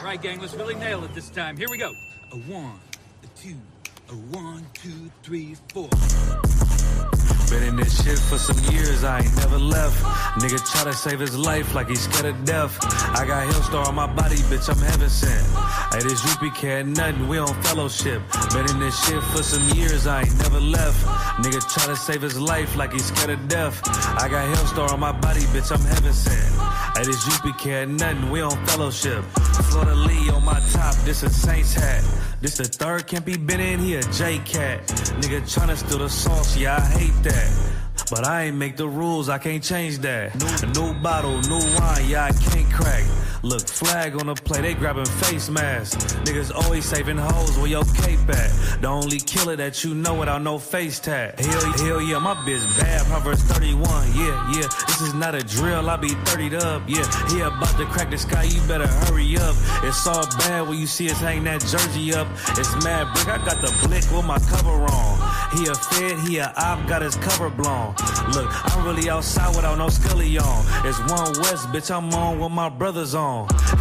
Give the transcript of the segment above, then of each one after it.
All right, gang, let's really nail it this time. Here we go. A 1, a 2, a 1, 2, 3, 4. Been in this shit for some years, I ain't never left. Nigga try to save his life like he's scared of death. I got Hillstar on my body, bitch, I'm heaven sent. Hey, this Isupk had nothing, we on fellowship. Been in this shit for some years, I ain't never left. Nigga try to save his life like he's scared of death. I got Hillstar on my body, bitch, I'm heaven sent. Hey, this Isupk had nothing, we on fellowship. Florida Lee on my top, this a Saints hat. This the third can't be been in, he a J-Cat. Nigga tryna steal the sauce, yeah, I hate that. But I ain't make the rules, I can't change that. New bottle, new wine, yeah, I can't crack. Look, flag on the play, they grabbing face masks. Niggas always saving hoes, where your cape at? The only killer that you know without no face tag. Hell yeah, my bitch bad, Proverbs 31, yeah. This is not a drill, I be 30'd up, yeah. He about to crack the sky, you better hurry up. It's all bad when you see us hang that jersey up. It's mad brick, I got the blick with my cover on. He a fed, he a op, got his cover blown. Look, I'm really outside without no scully on. It's 1 West, bitch, I'm on with my brothers on.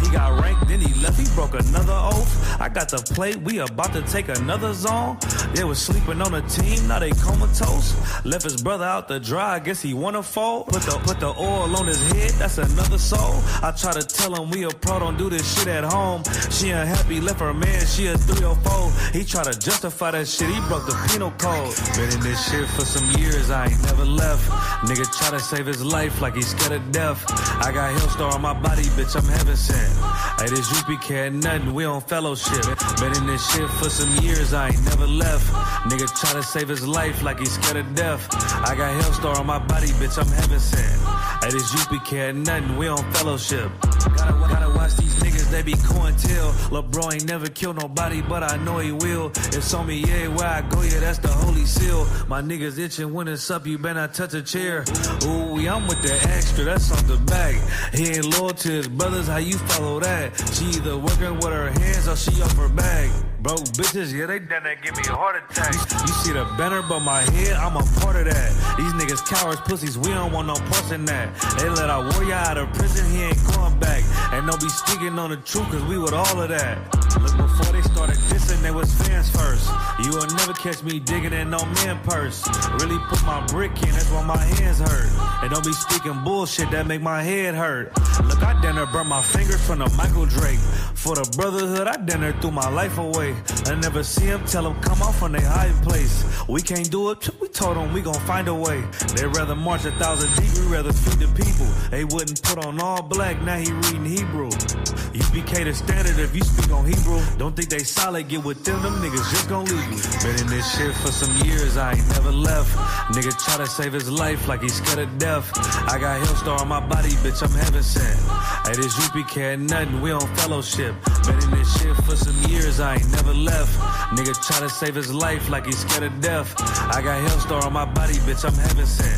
He got ranked, then he left, he broke another oath. I got the plate, we about to take another zone. They was sleeping on the team, now they comatose. Left his brother out to dry, I guess he wanna fold. Put the oil on his head, that's another soul. I try to tell him we a pro, don't do this shit at home. She unhappy, left her man, she a 304. He try to justify that shit, he broke the penal code. Been in this shit for some years, I ain't never left. Nigga try to save his life like he's scared of death. I got Hillstar on my body, bitch, I'm heaven sent. Hey, this Isupk had nothing, we on fellowship. Been in this shit for some years, I ain't never left. Nigga try to save his life like he's scared of death. I got Hillstar on my body, bitch, I'm heaven sent. Hey, this Isupk had nothing, we on fellowship. Gotta watch these niggas, they be cointel. LeBron ain't never killed nobody, but I know he will. It's on me, yeah, where I go, yeah, that's the holy seal. My niggas itching when it's up, you better not touch a chair. Ooh, I'm with the extra, that's on the back. He ain't loyal to his brothers, how you follow that? She either working with her hands or she off her bag. Broke bitches, yeah, they done that, give me a heart attack. You see the banner above my head, I'm a part of that. These niggas cowards, pussies, we don't want no parts in that. They let our warrior out of prison, he ain't going back. And don't be speaking on the truth, cause we with all of that. Look, before they started dissing, they was fans first. You will never catch me digging in no man purse. Really put my brick in, that's why my hands hurt. And don't be speaking bullshit, that make my head hurt. Look, I dinner burn my fingers from the Michael Drake. For the brotherhood, I dinner threw my life away. I never see him, tell him come off from their high place. We can't do it, we told them we gon' find a way. They rather march 1,000 deep, we rather feed the people. They wouldn't put on all black, now he reading Hebrew. UPK the standard if you speak on Hebrew. Don't think they solid, get with them niggas just gon' leave you. Been in this shit for some years, I ain't never left. Nigga try to save his life like he's scared of death. I got Hillstar on my body, bitch, I'm heaven sent. Hey, this Isupk had nothing, we on fellowship. Been in this shit for some years, I ain't never left. Nigga try to save his life like he's scared of death. I got Hillstar on my body, bitch, I'm heaven sent.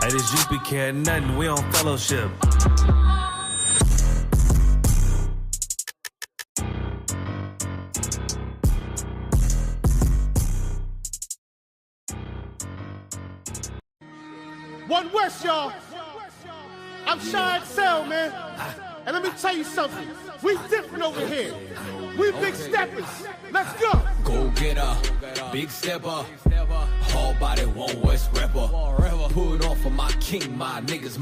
Hey, this Isupk had nothing, we on fellowship. One West, y'all. I'm Shy XL, man. And let me tell you something. We different over here. We big steppers. Let's go. Go get a big stepper. Hard body, One West rapper. Put on for my king, my niggas.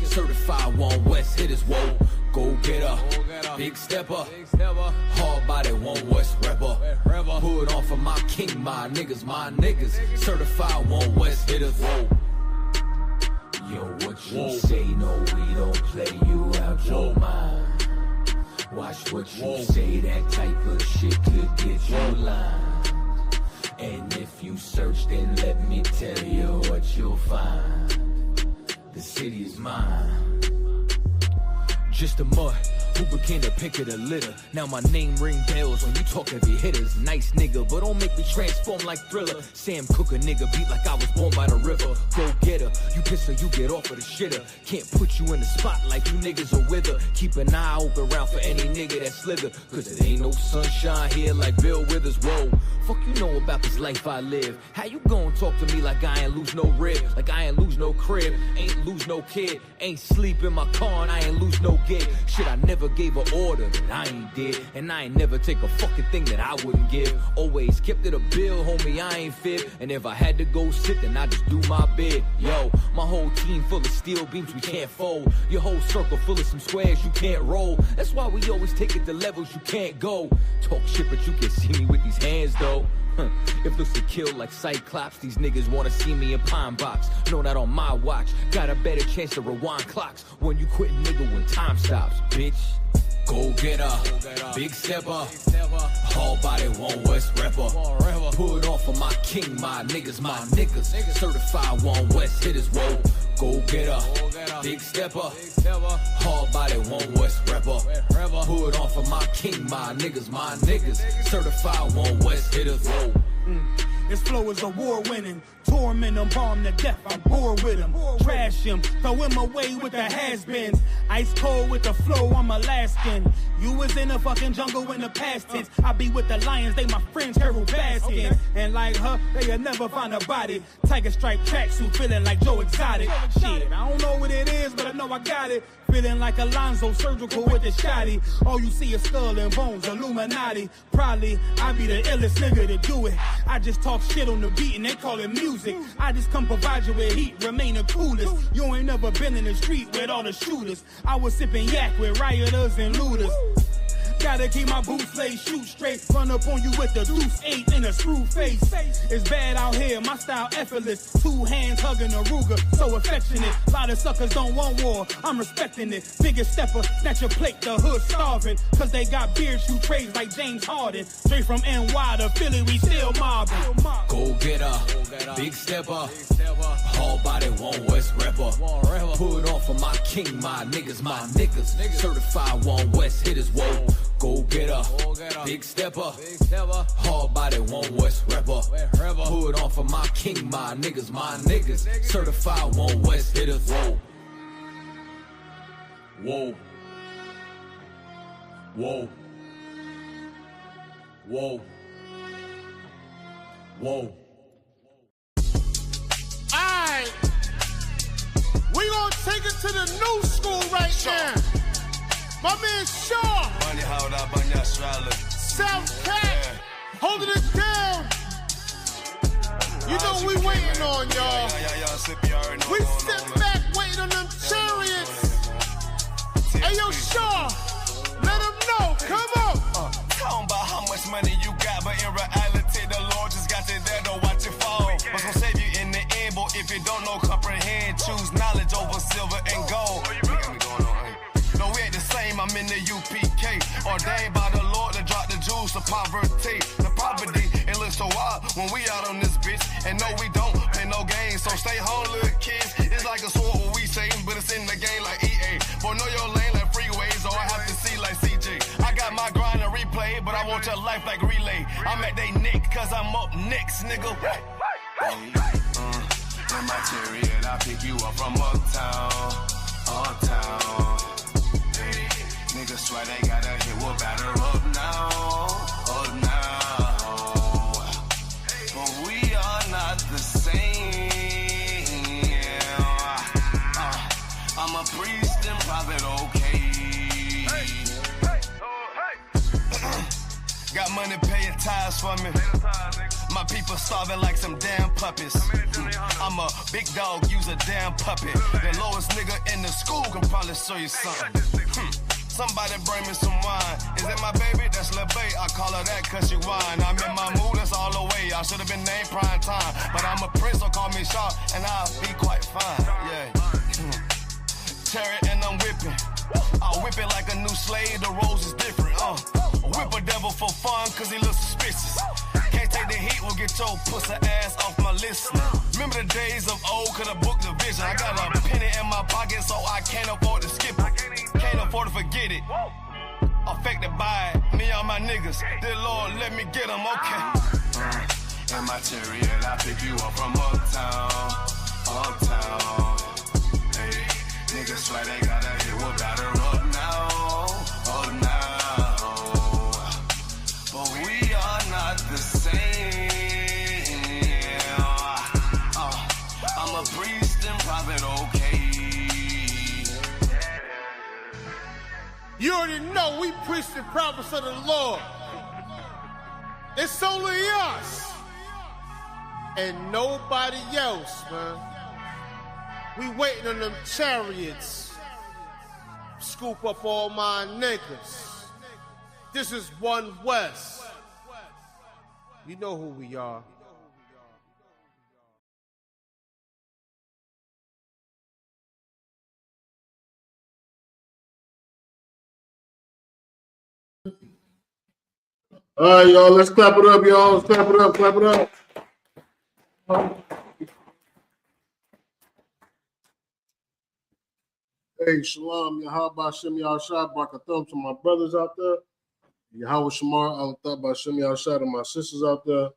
Certified One West hitters, whoa. Go get a big stepper. Hard body, One West rapper. Put on for my king, my niggas. Certified One West hitters, whoa. Yo, what you say? No, we don't play you out your mind. Watch what you say, that type of shit could get you lined. And if you search, then let me tell you what you'll find. The city is mine. Just a mud who became the pick of the litter. Now my name ring bells when you talk heavy hitters. Nice nigga, but don't make me transform like Thriller. Sam Cooke a nigga beat like I was born by the river. Go get her, you piss her, you get off of the shitter. Can't put you in the spot like you niggas are with her. Keep an eye open round for any nigga that slither. Cause it ain't no sunshine here like Bill Withers, whoa. Fuck you know about this life I live. How you gon' talk to me like I ain't lose no rib? Like I ain't lose no crib, ain't lose no kid. Ain't sleep in my car and I ain't lose no gig. Shit, I never never gave an order that I ain't did. And I ain't never take a fucking thing that I wouldn't give. Always kept it a bill, homie, I ain't fib. And if I had to go sit, then I just do my bid. Yo, my whole team full of steel beams we can't fold. Your whole circle full of some squares you can't roll. That's why we always take it to levels you can't go. Talk shit, but you can see me with these hands though. If looks to kill like Cyclops, these niggas wanna see me in Pine Box. Know that on my watch, got a better chance to rewind clocks when you quit, nigga, when time stops, bitch. Go get her, big stepper, hard body, one West rapper. Put on for my king, my niggas, certified one West hitters, whoa. Go get her, big stepper, hard body, one West rapper. Put on for my king, my niggas, certified one West hitters, whoa. His flow is award-winning. Torment him, bomb to death, I'm bored with him. Trash him, throw him away with the has-beens. Ice cold with the flow, I'm Alaskan. You was in the fucking jungle in the past tense. I be with the lions, they my friends, Harold Baskin. And like her, they'll never find a body. Tiger stripe tracksuit, feeling like Joe Exotic. Shit, I don't know what it is, but I know I got it. Feeling like Alonzo, surgical with the shotty. All you see is skull and bones, Illuminati. Probably, I be the illest nigga to do it. I just talk shit on the beat and they call it music. I just come provide you with heat, remain the coolest. You ain't never been in the street with all the shooters. I was sipping yak with rioters and looters. Gotta keep my boots laid, shoot straight. Run up on you with the deuce 8 in a screw face. It's bad out here, my style effortless. 2 hands hugging a Ruger, so affectionate. Lot of suckers don't want war, I'm respecting it. Biggest stepper, snatch your plate, the hood starving. Cause they got beard shoot trades like James Harden. Straight from NY to Philly, we still mobbing. Go get her, big stepper, hard body, one West rapper. Put on for my king, my niggas, certified one West hitters, whoa. Go get her, big stepper, hard body, one West rapper. Put on for my king, my niggas, certified one West hitters, whoa. Whoa. Whoa. Whoa. Whoa. Alright, we gonna take it to the new school right now. My man Shaw, South Cat, holding it down. You know we waiting on y'all. We sit back waiting on them chariots. Hey yo Shaw, let them know, come on. Talking about how much money you got, but in reality the Lord just got you there to watch you fall. What's gonna save you in the end, but if you don't know, comprehend, choose knowledge over silver and gold. No, we ain't the same, I'm in the UPK. Ordained by the Lord to drop the jewels to poverty. The poverty, it looks so wild when we out on this bitch. And no, we don't play no games, so stay home, little kids. It's like a sword what we say, but it's in the game like EA. Boy, know your lane like freeways, or I have to see like CJ. I got my grind and replay, but I want your life like relay. I'm at they neck, cause I'm up next, nigga. In my chariot, I pick you up from uptown. Niggas swear they got a hit, we'll batter up now. But we are not the same. I'm a priest and prophet, okay. Got money, pay your tithes for me. My people starving like some damn puppies. I'm a big dog, use a damn puppet. The lowest nigga in the school can probably show you something. Somebody bring me some wine. Is it my baby? That's Lil' Bae. I call her that cause she whine. I'm in my mood, that's all the way. I should've been named Prime Time. But I'm a prince, so call me Shaw, and I'll be quite fine. Yeah. Chariot and I'm whipping. I whip it like a new slave, the rose is different. Whip a devil for fun cause he looks suspicious. Can't take the heat, we'll get your pussy ass off my list. Remember the days of old, could've booked the vision. I got a penny in my pocket, so I can't afford to skip it. Can't afford to forget it. Affected by it, me and my niggas. Dear Lord, let me get them, okay. In my chariot, I pick you up from uptown. Hey, niggas swear they got a hit, we'll batter up now. But we are not the same. I'm a priest and prophet, okay. You already know we preach the promise of the Lord. It's only us and nobody else, man. We waiting on them chariots. Scoop up all my niggas. This is One West. You know who we are. All right, y'all, let's clap it up, y'all. Let's clap it up, clap it up. Hey, shalom, Yahweh Shem Yahshua, Barakathum to my brothers out there. Yahweh Shamar, Al-Thab Shem Yahshua to my sisters out there.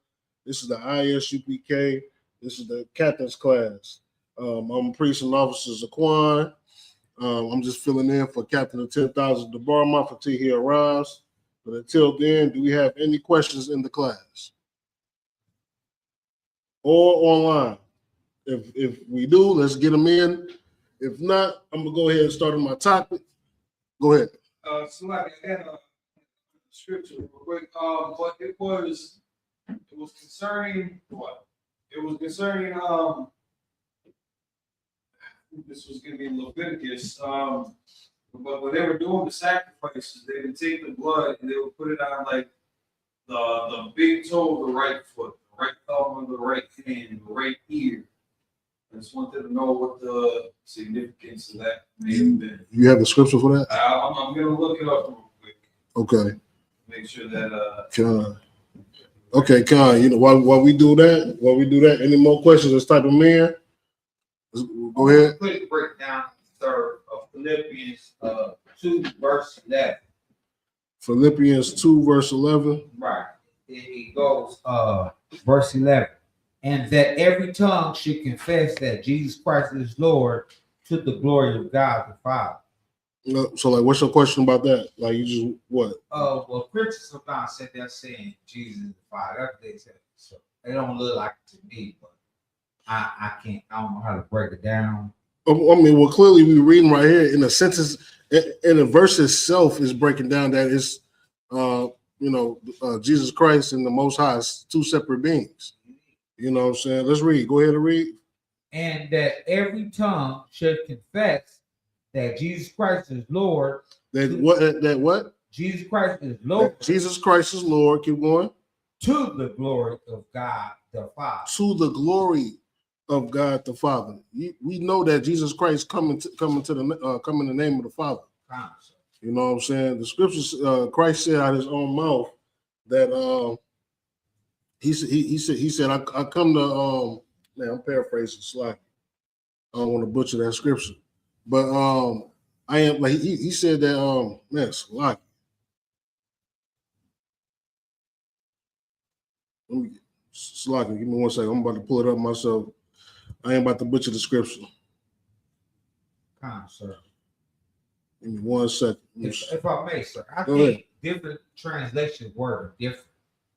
This is the Isupk. This is the captain's class. I'm priest and officer Zaquan. I'm just filling in for Captain of 10,000 Debarma until he arrives. But until then, do we have any questions in the class or online? If we do, let's get them in. If not, I'm gonna go ahead and start on my topic. Go ahead. Somebody had a scripture real quick. But it was concerning what? It was concerning this was gonna be Leviticus. But when they were doing the sacrifices, they would take the blood and they would put it on like the big toe of the right foot, the right thumb of the right hand, the right ear. I just wanted to know what the significance of that may have been. You have the scripture for that? I'm going to look it up real quick. Okay. Make sure that Con. Okay, Con. You know while we do that, any more questions? Let's type them in. Go ahead. Quick breakdown, sir, of Philippians 2 verse 11. Philippians 2 verse 11. Right. It goes verse 11. And that every tongue should confess that Jesus Christ is Lord to the glory of God the Father. So, like, what's your question about that? Like, you just what? Well, Christians sometimes sit there saying Jesus is the Father. That's what they say. So they don't look like it to me, but I don't know how to break it down. I mean, well, clearly we're reading right here in the sentence, in the verse itself is breaking down that it's, Jesus Christ and the Most High is two separate beings. You know what I'm saying? Let's read. Go ahead and read. And that every tongue should confess that Jesus Christ is Lord. That what? Jesus Christ is Lord. That Jesus Christ is Lord. Keep going. To the glory of God the Father. To the glory of God the Father. We know that Jesus Christ come in the name of the Father. You know what I'm saying? The scriptures, Christ said out of his own mouth that he said I come to man, I'm paraphrasing slightly. I don't want to butcher that scripture, but I am like he said that man, slightly. Slightly, give me 1 second. I'm about to pull it up myself. I ain't about to butcher the scripture. Sir. Give me 1 second. If I may, sir, I think different translations word different.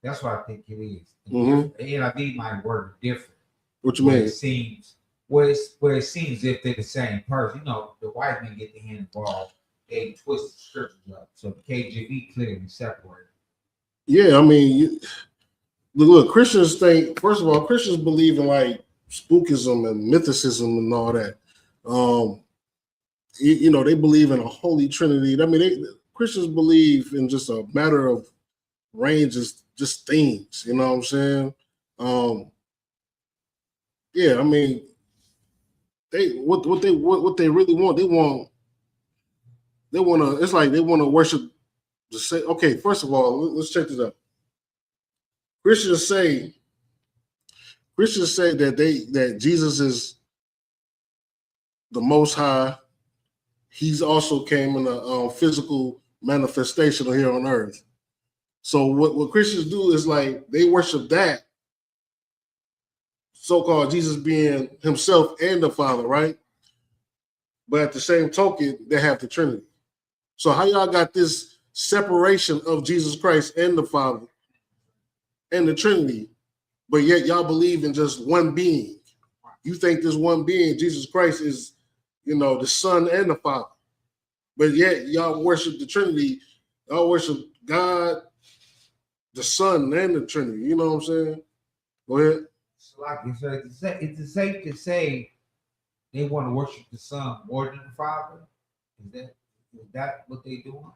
That's what I think it is. NIV might word different. What you mean? It seems where it seems if they're the same person. You know, the white men get their hand involved. They twist the scriptures up. So the KJV clearly separated. Yeah, I mean, look, Christians think, first of all, Christians believe in like spookism and mythicism and all that. They believe in a holy trinity. I mean, Christians believe in just a matter of ranges, just things. You know what I'm saying? I mean, what they really want, they want to. It's like they want to worship. To say, okay, first of all, let's check this out. Christians say that Jesus is the Most High. He's also came in a physical manifestation here on earth. So what Christians do is like they worship that so-called Jesus being himself and the Father, right? But at the same token, they have the Trinity. So how y'all got this separation of Jesus Christ and the Father and the Trinity, but yet y'all believe in just one being? You think this one being, Jesus Christ, is, the Son and the Father. But yet y'all worship the Trinity. Y'all worship God, the Son, and the Trinity. You know what I'm saying? Go ahead. So like it's safe to say they want to worship the Son more than the Father. Is that what they doing?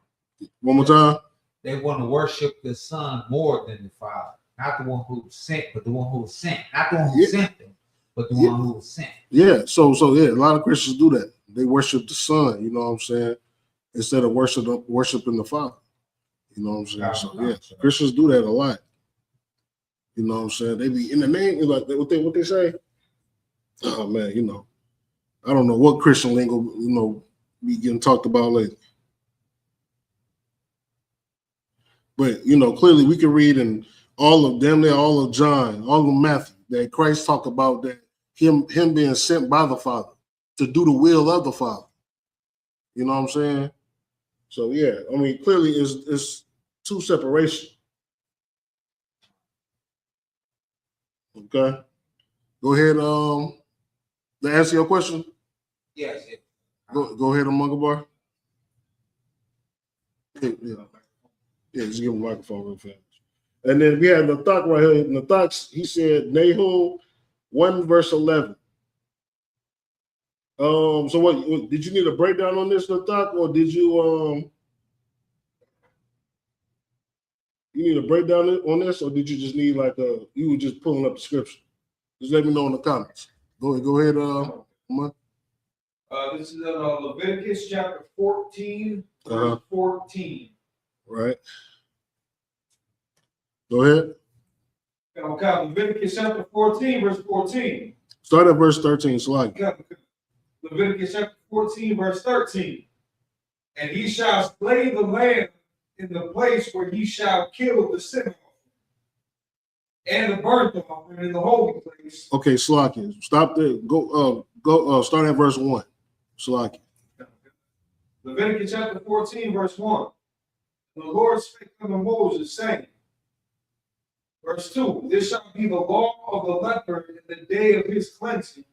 One more time. They want to worship the Son more than the Father, not the one who sent, but the one who was sent, not the one who sent them, but the one who was sent. Yeah. So yeah, a lot of Christians do that. They worship the Son. You know what I'm saying? Instead of worshiping the Father. You know what I'm saying? So yeah, Christians do that a lot. You know what I'm saying? They be in the name, like what they say. Oh man, you know, I don't know what Christian lingo, you know, be getting talked about lately. But you know, clearly we can read in all of them there, all of John, all of Matthew, that Christ talked about that him being sent by the Father to do the will of the Father. You know what I'm saying? So yeah, I mean, clearly it's two separation. Okay. Go ahead. To answer your question. Yes. Go ahead, Among Bar. Yeah, just give him a microphone real fast. And then we have Nathak right here. Nathak, he said Nahum 1 verse 11. So what did you need a breakdown on this, Nathak, or did you need a breakdown on this, or did you just need you were just pulling up the scripture? Just let me know in the comments. Go ahead, this is Leviticus chapter 14, verse 14. Right. Go ahead. Okay, Leviticus chapter 14, verse 14. Start at verse 13, Slide. Leviticus chapter 14, verse 13. And he shall slay the lamb in the place where he shall kill the sin offering and the burnt offering in the holy place. Okay, Slaki. Stop there. Go start at verse 1. Slaki. Leviticus chapter 14, verse 1. The Lord spake unto Moses, saying, verse 2, this shall be the law of the leper in the day of his cleansing.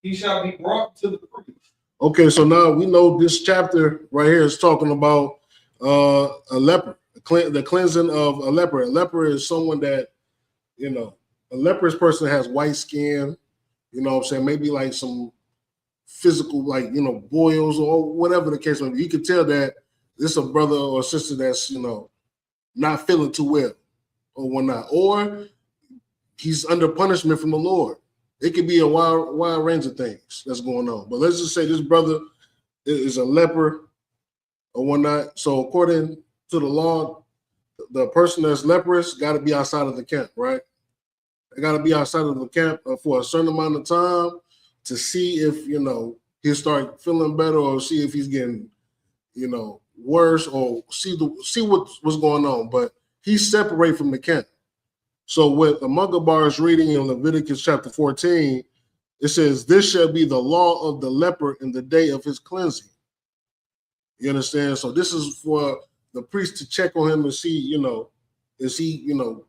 He shall be brought to the priest. Okay, so now we know this chapter right here is talking about a leper, the cleansing of a leper. A leper is someone that, you know, a leprous person has white skin, you know what I'm saying? Maybe like some physical, like, you know, boils or whatever the case may be. You can tell that this is a brother or sister that's, you know, not feeling too well or whatnot. Or he's under punishment from the Lord. It could be a wide range of things that's going on. But let's just say this brother is a leper or whatnot. So according to the law, the person that's leprous got to be outside of the camp, right? They got to be outside of the camp for a certain amount of time to see if, you know, he'll start feeling better or see if he's getting, you know, worse or see what's going on. But he's separate from the camp. So what Among Bar is reading in Leviticus chapter 14, it says, this shall be the law of the leper in the day of his cleansing. You understand? So this is for the priest to check on him and see, you know, is he, you know,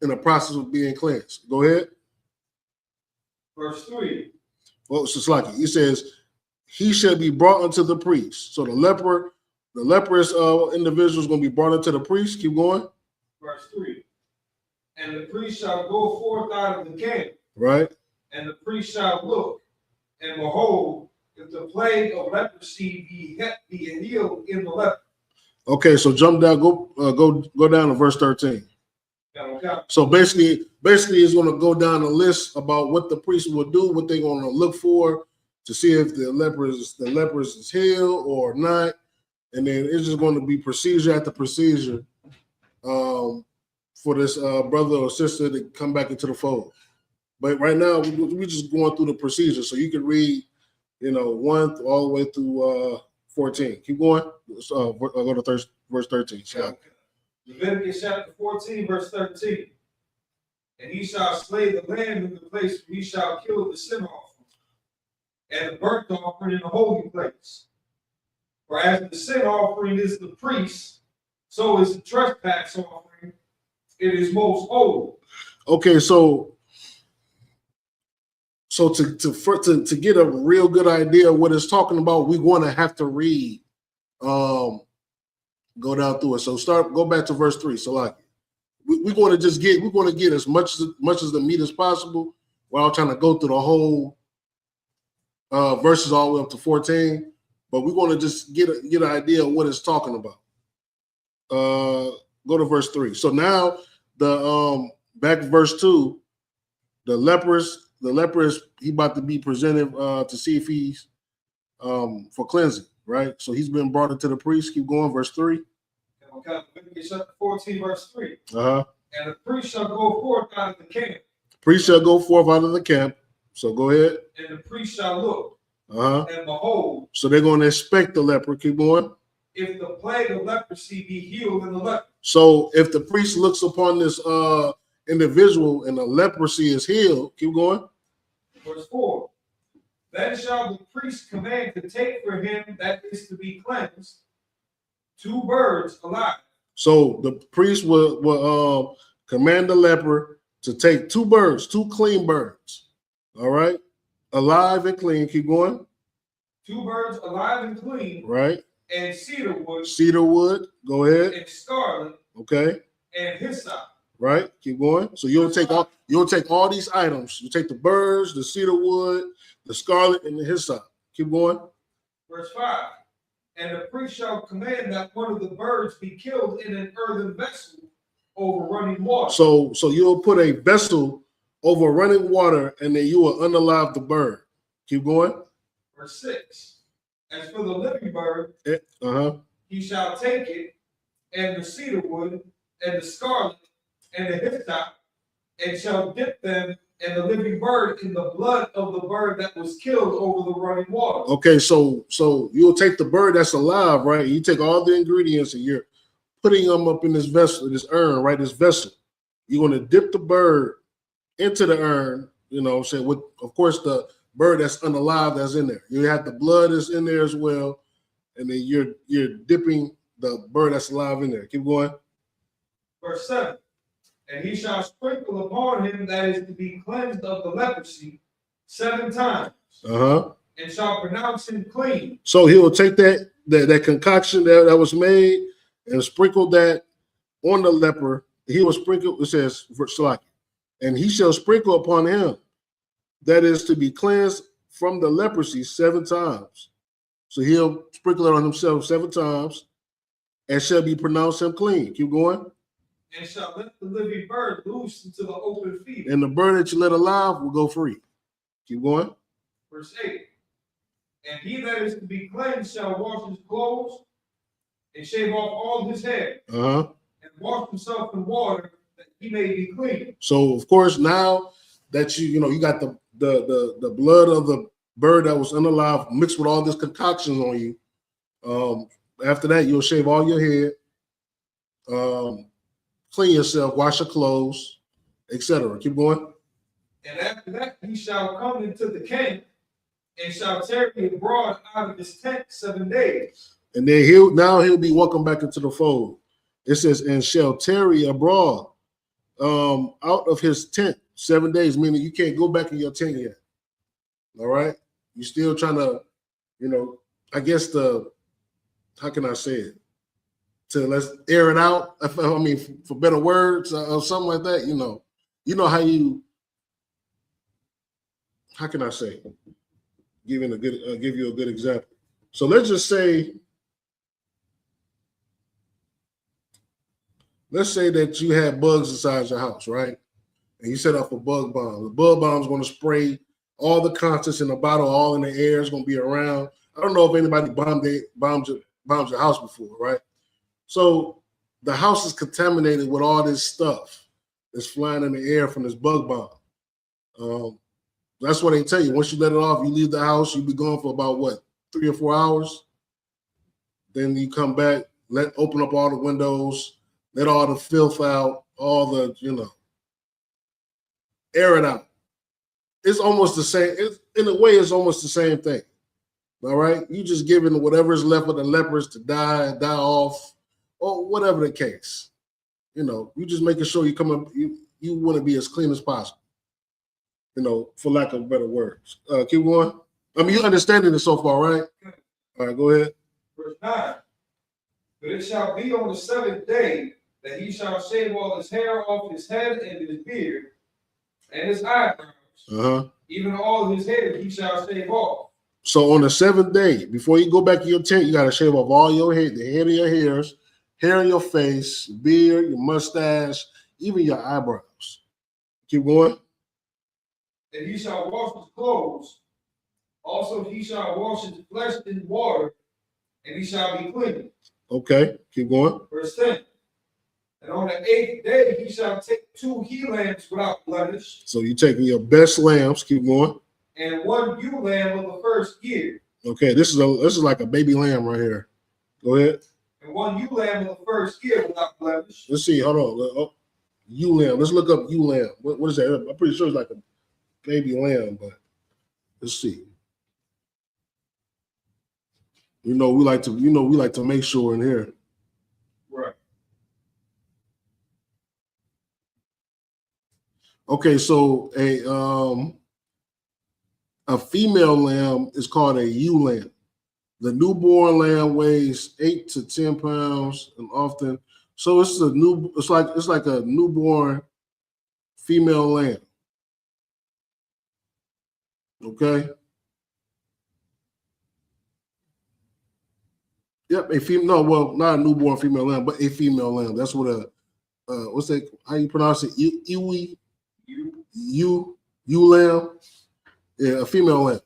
in the process of being cleansed. Go ahead. Verse 3. Well, it's just like it says, he shall be brought unto the priest. So the leprous individual is going to be brought unto the priest. Keep going. Verse 3. And the priest shall go forth out of the camp. Right. And the priest shall look, and behold, if the plague of leprosy be healed in the leper. Okay, so jump down, go down to verse 13. Okay. So basically it's going to go down a list about what the priest will do, what they're going to look for to see if the leprous is healed or not, and then it's just going to be procedure after procedure for this brother or sister to come back into the fold. But right now we're just going through the procedure, so you can read, you know, 1 all the way through 14. Keep going. I'll go to verse 13. Okay. Leviticus chapter 14, verse 13. And he shall slay the lamb in the place where he shall kill the sin offering and the burnt offering in the holy place. For as the sin offering is the priest, so is the trespass offering. It is most holy. Okay, so to get a real good idea of what it's talking about, we're going to have to read go down through it. So go back to verse 3. So like we're going to get as much as the meat as possible while trying to go through the whole verses all the way up to 14. But we're going to just get an idea of what it's talking about. Go to verse 3. So now the back to verse 2, the leper is he about to be presented to see if he's for cleansing, right? So he's been brought into the priest. Keep going, verse 3. Okay, Leviticus chapter 14, verse 3. Uh-huh. And the priest shall go forth out of the camp. Priest shall go forth out of the camp. So go ahead. And the priest shall look. Uh-huh. And behold. So they're going to inspect the leper. Keep going. If the plague of leprosy be healed in the leper. So if the priest looks upon this individual and the leprosy is healed, keep going. Verse 4. Then shall the priest command to take for him that is to be cleansed 2 birds alive. So the priest will command the leper to take 2 birds, 2 clean birds. All right. Alive and clean. Keep going. 2 birds alive and clean. Right. And cedar wood. Cedar wood. Go ahead. And scarlet. Okay. And hyssop. Right. Keep going. So you'll take all these items. You take the birds, the cedar wood, the scarlet, and the hyssop. Keep going. Verse 5. And the priest shall command that one of the birds be killed in an earthen vessel over running water. So you'll put a vessel over running water, and then you will unalive the bird. Keep going. Verse 6. As for the living bird, he shall take it, and the cedar wood, and the scarlet, and the hyssop, and shall dip them and the living bird in the blood of the bird that was killed over the running water. Okay, so you'll take the bird that's alive, right? You take all the ingredients and you're putting them up in this vessel, this urn, right? This vessel. You're going to dip the bird into the urn, you know, say with, of course, the bird that's unalive that's in there. You have the blood that's in there as well, and then you're dipping the bird that's alive in there. Keep going. Verse 7. And he shall sprinkle upon him that is to be cleansed of the leprosy 7 times. And shall pronounce him clean. So he will take that concoction that was made and sprinkle that on the leper. He will sprinkle, it says, and he shall sprinkle upon him that is to be cleansed from the leprosy 7 times. So he'll sprinkle it on himself 7 times and shall be pronounced him clean. Keep going. And shall let the living bird loose into the open field. And the bird that you let alive will go free. Keep going. Verse 8. And he that is to be cleansed shall wash his clothes and shave off all his hair. And wash himself in water that he may be clean. So of course, now that you got the blood of the bird that was unalive mixed with all this concoctions on you. After that, you'll shave all your hair. Clean yourself, wash your clothes, etc. Keep going. And after that, he shall come into the camp and shall tarry abroad out of his tent 7 days. And then he'll be welcomed back into the fold. It says, and shall tarry abroad out of his tent 7 days, meaning you can't go back in your tent yet. All right? You're still trying to, I guess how can I say it? To let's air it out. I mean, for better words or something like that. How can I say? Give you a good example. So let's just say, that you had bugs inside your house, right? And you set up a bug bomb. The bug bomb is going to spray all the contents in the bottle, all in the air. It's going to be around. I don't know if anybody bombed your house before, right? So the house is contaminated with all this stuff that's flying in the air from this bug bomb. That's what they tell you. Once you let it off, you leave the house, you be gone for about 3 or 4 hours. Then you come back, open up all the windows, let all the filth out, all the, air it out. It's almost the same. In a way, it's almost the same thing. All right? You just giving whatever is left of the lepers to die off, or whatever the case. You just making sure you come up, you want to be as clean as possible. For lack of better words. Keep going. I mean, you're understanding it so far, right? All right, go ahead. Verse 9. But it shall be on the 7th day that he shall shave all his hair off his head and his beard and his eyebrows. Even all his hair he shall shave off. So on the 7th day, before you go back to your tent, you got to shave off all your hair, the head of your hairs, hair in your face, beard, your mustache, even your eyebrows. Keep going. And he shall wash his clothes. Also he shall wash his flesh in water, and he shall be clean. Okay, keep going. Verse 10. And on the 8th day he shall take 2 he lambs without blemish. So you're taking your best lambs. Keep going. And 1 ewe lamb of the first year. Okay, this is like a baby lamb right here. Go ahead. And 1 ewe lamb of the first year without blemish. Let's see. Hold on. Oh, ewe lamb. Let's look up ewe lamb. What is that? I'm pretty sure it's like a baby lamb, but let's see. We like to make sure in here. Right. Okay, so a female lamb is called a ewe lamb. The newborn lamb weighs 8 to 10 pounds, and often, so it's like a newborn female lamb. Okay. Yep, not a newborn female lamb, but a female lamb. That's what how you pronounce it? Ewe lamb. Yeah, a female lamb.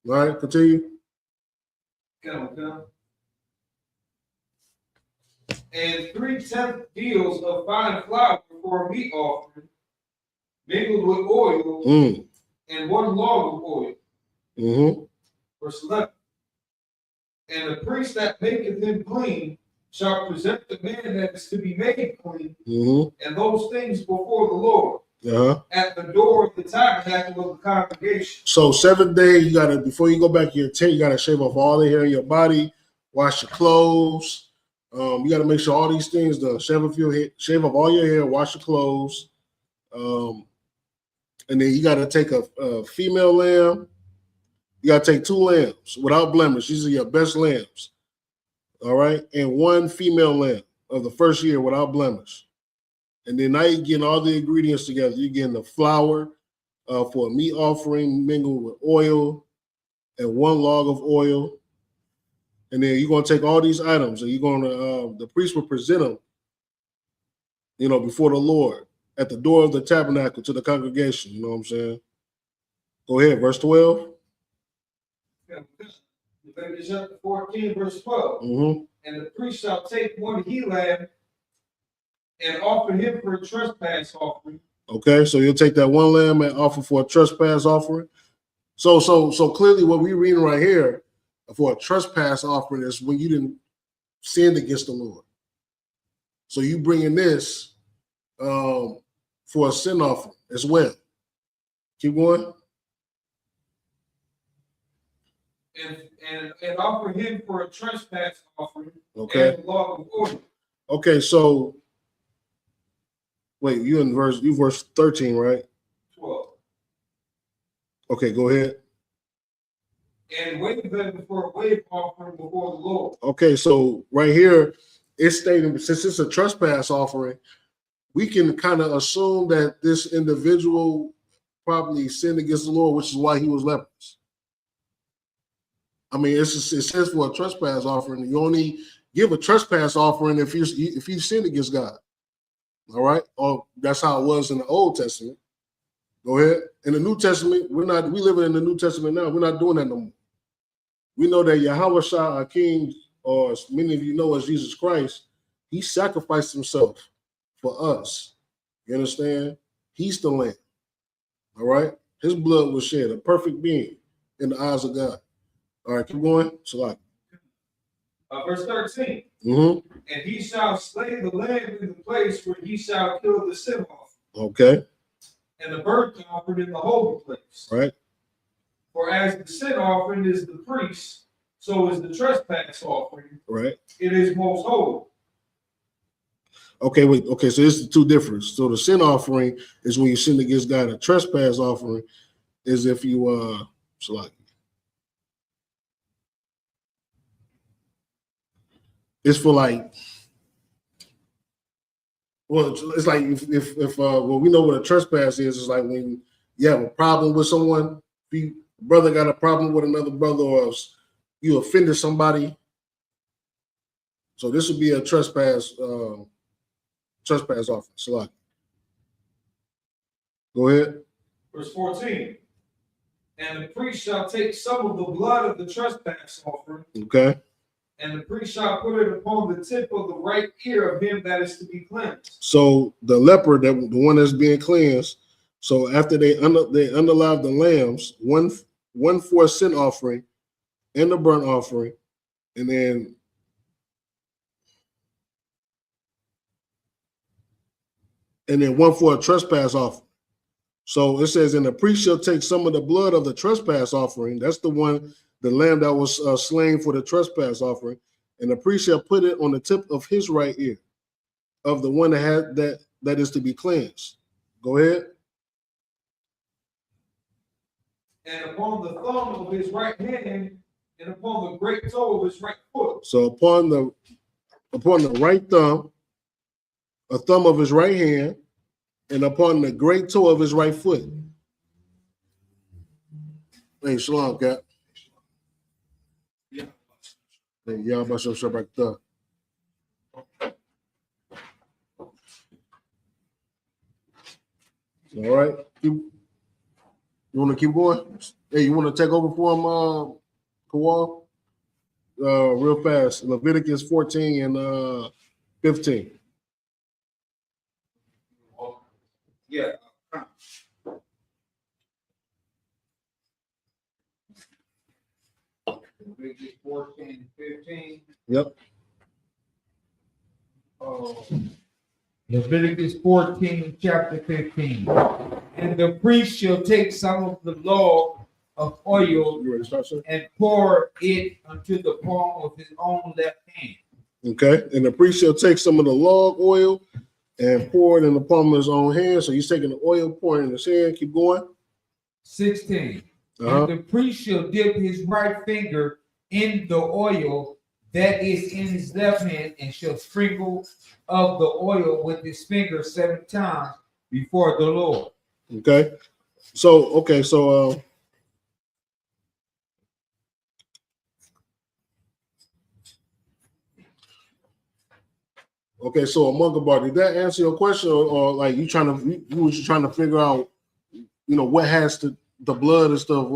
All right, continue. Come. And 3/10 deals of fine flour for a meat offering, mingled with oil, and 1 log of oil. Verse 11. And the priest that maketh him clean shall present the man that is to be made clean, and those things before the Lord at the door of the tabernacle of the congregation. So 7th day, before you go back to your tent, you gotta shave off all the hair in your body, wash your clothes. You gotta make sure all these things done. Shave off all your hair, wash your clothes, and then you gotta take a female lamb. You got to take 2 lambs without blemish. These are your best lambs. All right. And 1 female lamb of the first year without blemish. And then now you're getting all the ingredients together. You're getting the flour for a meat offering mingled with oil and 1 log of oil. And then you're going to take all these items and you're going to, the priest will present them, before the Lord at the door of the tabernacle to the congregation. You know what I'm saying? Go ahead. Verse 12. Leviticus chapter 14, verse 12. And the priest shall take 1 he lamb and offer him for a trespass offering. Okay, so you'll take that 1 lamb and offer for a trespass offering. So clearly what we're reading right here for a trespass offering is when you didn't sin against the Lord. So you bringing this for a sin offering as well. Keep going. And offer him for a trespass offering. Okay. And a log of oil. Okay, so wait, you verse 13, right? 12. Okay, go ahead. And wave them for a wave offering before the Lord. Okay, so right here, it's stating, since it's a trespass offering, we can kind of assume that this individual probably sinned against the Lord, which is why he was leprous. I mean, it says for a trespass offering, you only give a trespass offering if you sin against God. All right, or that's how it was in the Old Testament. Go ahead. In the New Testament, we living in the New Testament now. We're not doing that no more. We know that Yahweh Shah, our King, or as many of you know as Jesus Christ, he sacrificed himself for us. You understand? He's the Lamb. All right? His blood was shed, a perfect being in the eyes of God. All right, keep going. Salak. Verse 13. Mm-hmm. And he shall slay the lamb in the place where he shall kill the sin offering. Okay. And the burnt offering in the holy place. Right. For as the sin offering is the priest, so is the trespass offering. Right. It is most holy. Okay, wait. Okay, so this is 2 differences. So the sin offering is when you sin against God. A trespass offering is if you Salak. it's for like, well, it's like if well, we know what a trespass is. It's like when you have a problem with someone, if your brother got a problem with another brother, or you offended somebody. So this would be a trespass offense. Salaki. Go ahead. Verse 14. And the priest shall take some of the blood of the trespass offering. Okay. And the priest shall put it upon the tip of the right ear of him that is to be cleansed. So the leper, the one that's being cleansed. So after they unalive the lambs, one for a sin offering and the burnt offering, and then one for a trespass offering. So it says, and the priest shall take some of the blood of the trespass offering. That's the one, the lamb that was slain for the trespass offering, and the priest shall put it on the tip of his right ear, of the one that is to be cleansed. Go ahead. And upon the thumb of his right hand, and upon the great toe of his right foot. So upon the right thumb, a thumb of his right hand, and upon the great toe of his right foot. Hey, shalom, Cap. Hey, y'all about your shop back there. All right. You want to keep going? Hey, you want to take over for him, Kawal? Real fast. Leviticus 14 and 15. Yeah. Leviticus 14 and 15. Yep. Leviticus 14, chapter 15. And the priest shall take some of the log of oil You ready to start, sir? and pour it unto the palm of his own left hand. Okay. And the priest shall take some of the log oil and pour it in the palm of his own hand. So he's taking the oil, pouring it in his hand. Keep going. 16. Uh-huh. And the priest shall dip his right finger in the oil that is in his left hand, and shall sprinkle of the oil with his finger 7 times before the Lord. Okay. So okay, so Amungabar, did that answer your question, or like you was trying to figure out, what has the blood and stuff?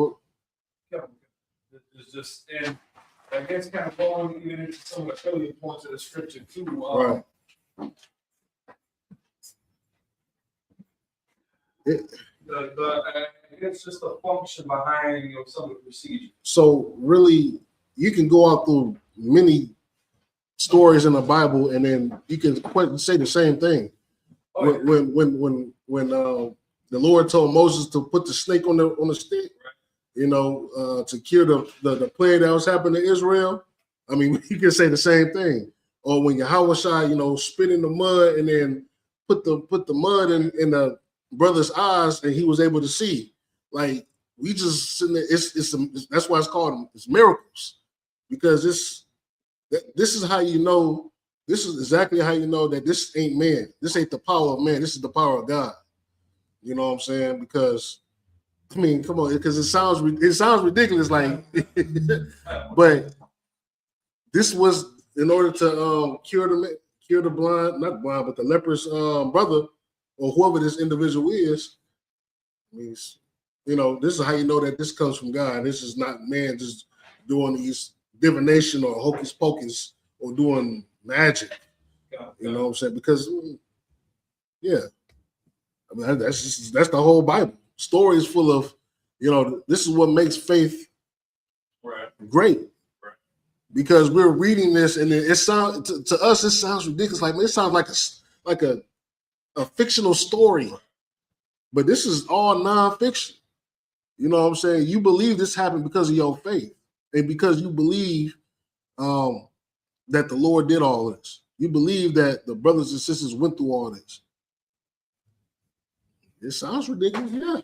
It's just, and I guess kind of going even into some of the earlier points of the scripture too. Right. I guess just the function behind some of the procedure. So really, you can go out through many stories in the Bible, and then you can say the same thing. Oh, yeah. When the Lord told Moses to put the snake on the stick, to cure the plague that was happening to Israel. I mean, you can say the same thing. Or when Yahweh Shai, spit in the mud and then put the mud in the brother's eyes, and he was able to see. Like, we just sitting there. That's why it's miracles, because this is how you know. This is exactly how you know that this ain't man. This ain't the power of man. This is the power of God. You know what I'm saying? Because I mean, come on, because it sounds ridiculous, like, but this was in order to cure the blind, not blind, but the leprous brother, or whoever this individual is. I mean, this is how you know that this comes from God. This is not man just doing these divination or hocus pocus or doing magic. You know what I'm saying? Because, yeah, I mean, that's the whole Bible. Story is full of, this is what makes faith great. Right. Because we're reading this, and it sounds to us, it sounds ridiculous. Like, it sounds like a fictional story, but this is all nonfiction. You know what I'm saying? You believe this happened because of your faith, and because you believe that the Lord did all this. You believe that the brothers and sisters went through all this. It sounds ridiculous, yeah.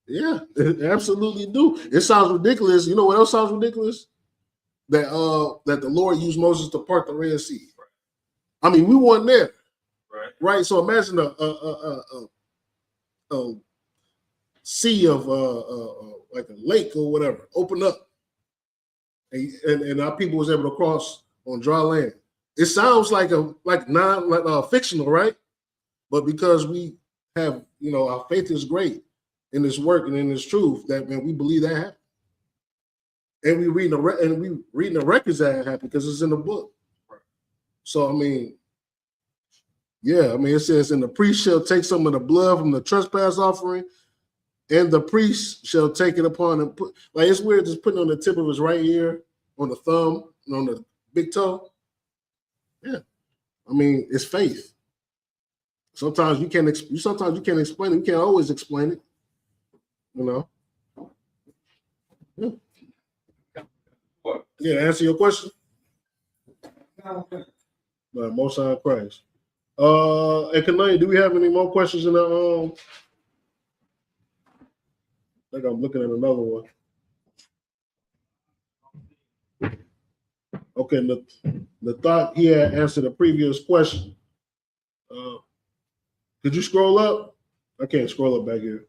Yeah, it absolutely do. It sounds ridiculous. You know what else sounds ridiculous? that the Lord used Moses to part the Red Sea. I mean, we weren't there, right? So imagine a sea of like a lake or whatever open up, and our people was able to cross on dry land. It sounds like fictional, right? But because we have, our faith is great in this work and in this truth, that man, we believe that happened. And we reading the records that happened because it's in the book. So I mean, yeah, I mean it says, and the priest shall take some of the blood from the trespass offering, and the priest shall take it upon and put, like, it's weird just putting on the tip of his right ear, on the thumb, and on the big toe. Yeah, I mean it's faith. Sometimes you can't explain it. You can't always explain it. Yeah. Yeah, to answer your question. Most High Christ. And Kanani, do we have any more questions in the I think I'm looking at another one. Okay, the thought he had answered a previous question. Could you scroll up? I can't scroll up back here.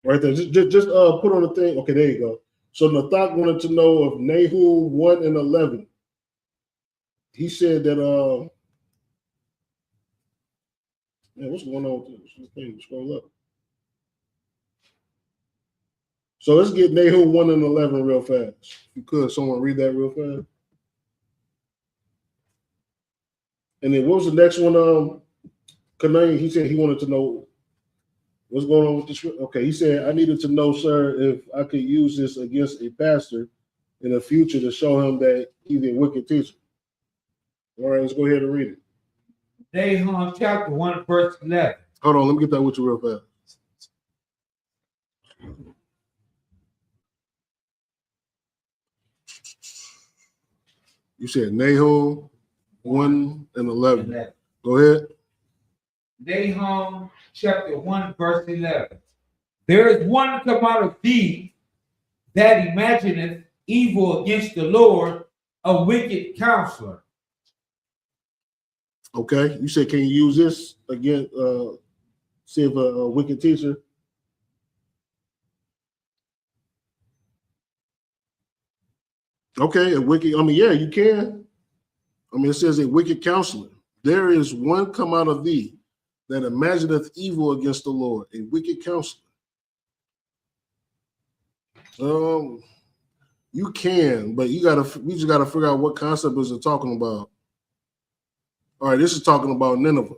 Right there. Just put on the thing. Okay, there you go. So Nathak wanted to know of Nahum 1 and 11. He said that man, what's going on with this thing? Scroll up. So let's get Nahum 1 and 11 real fast. If you could, someone read that real fast. And then what was the next one? Kanani, he said he wanted to know what's going on with this. Okay, he said, I needed to know, sir, if I could use this against a pastor in the future to show him that he's a wicked teacher. All right, let's go ahead and read it. Nahum chapter 1, verse 11. Hold on, let me get that with you real fast. You said Nahum 1 and 11. Go ahead. Nahum chapter 1, verse 11. There is one come out of thee that imagineth evil against the Lord, a wicked counselor. Okay, you said, can you use this again? See if a wicked teacher. Okay, a wicked. I mean, yeah, you can. I mean, it says a wicked counselor. There is one come out of thee that imagineth evil against the Lord, a wicked counselor. You can, but we just gotta figure out what concept is it talking about. All right, this is talking about Nineveh.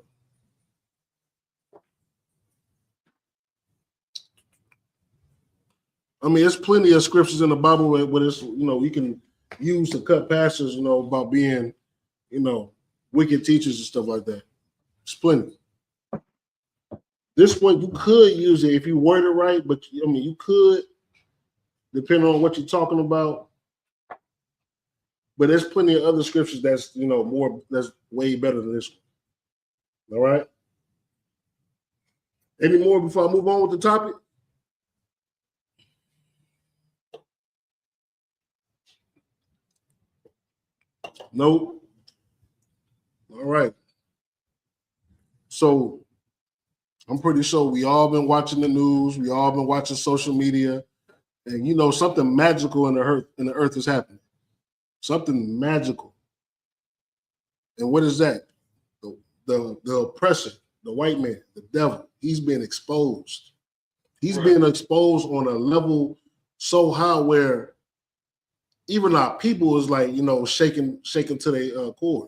I mean, there's plenty of scriptures in the Bible where it's, you can use to cut passages, about being, wicked teachers and stuff like that. It's plenty. This one, you could use it if you word it right, but I mean, you could, depending on what you're talking about. But there's plenty of other scriptures that's, that's way better than this one. All right. Any more before I move on with the topic? Nope. All right. So I'm pretty sure we all been watching the news. We all been watching social media, and something magical in the earth is happening. Something magical. And what is that? The oppressor, the white man, the devil. He's been exposed. He's being exposed on a level so high where even our people is like, shaking to their core.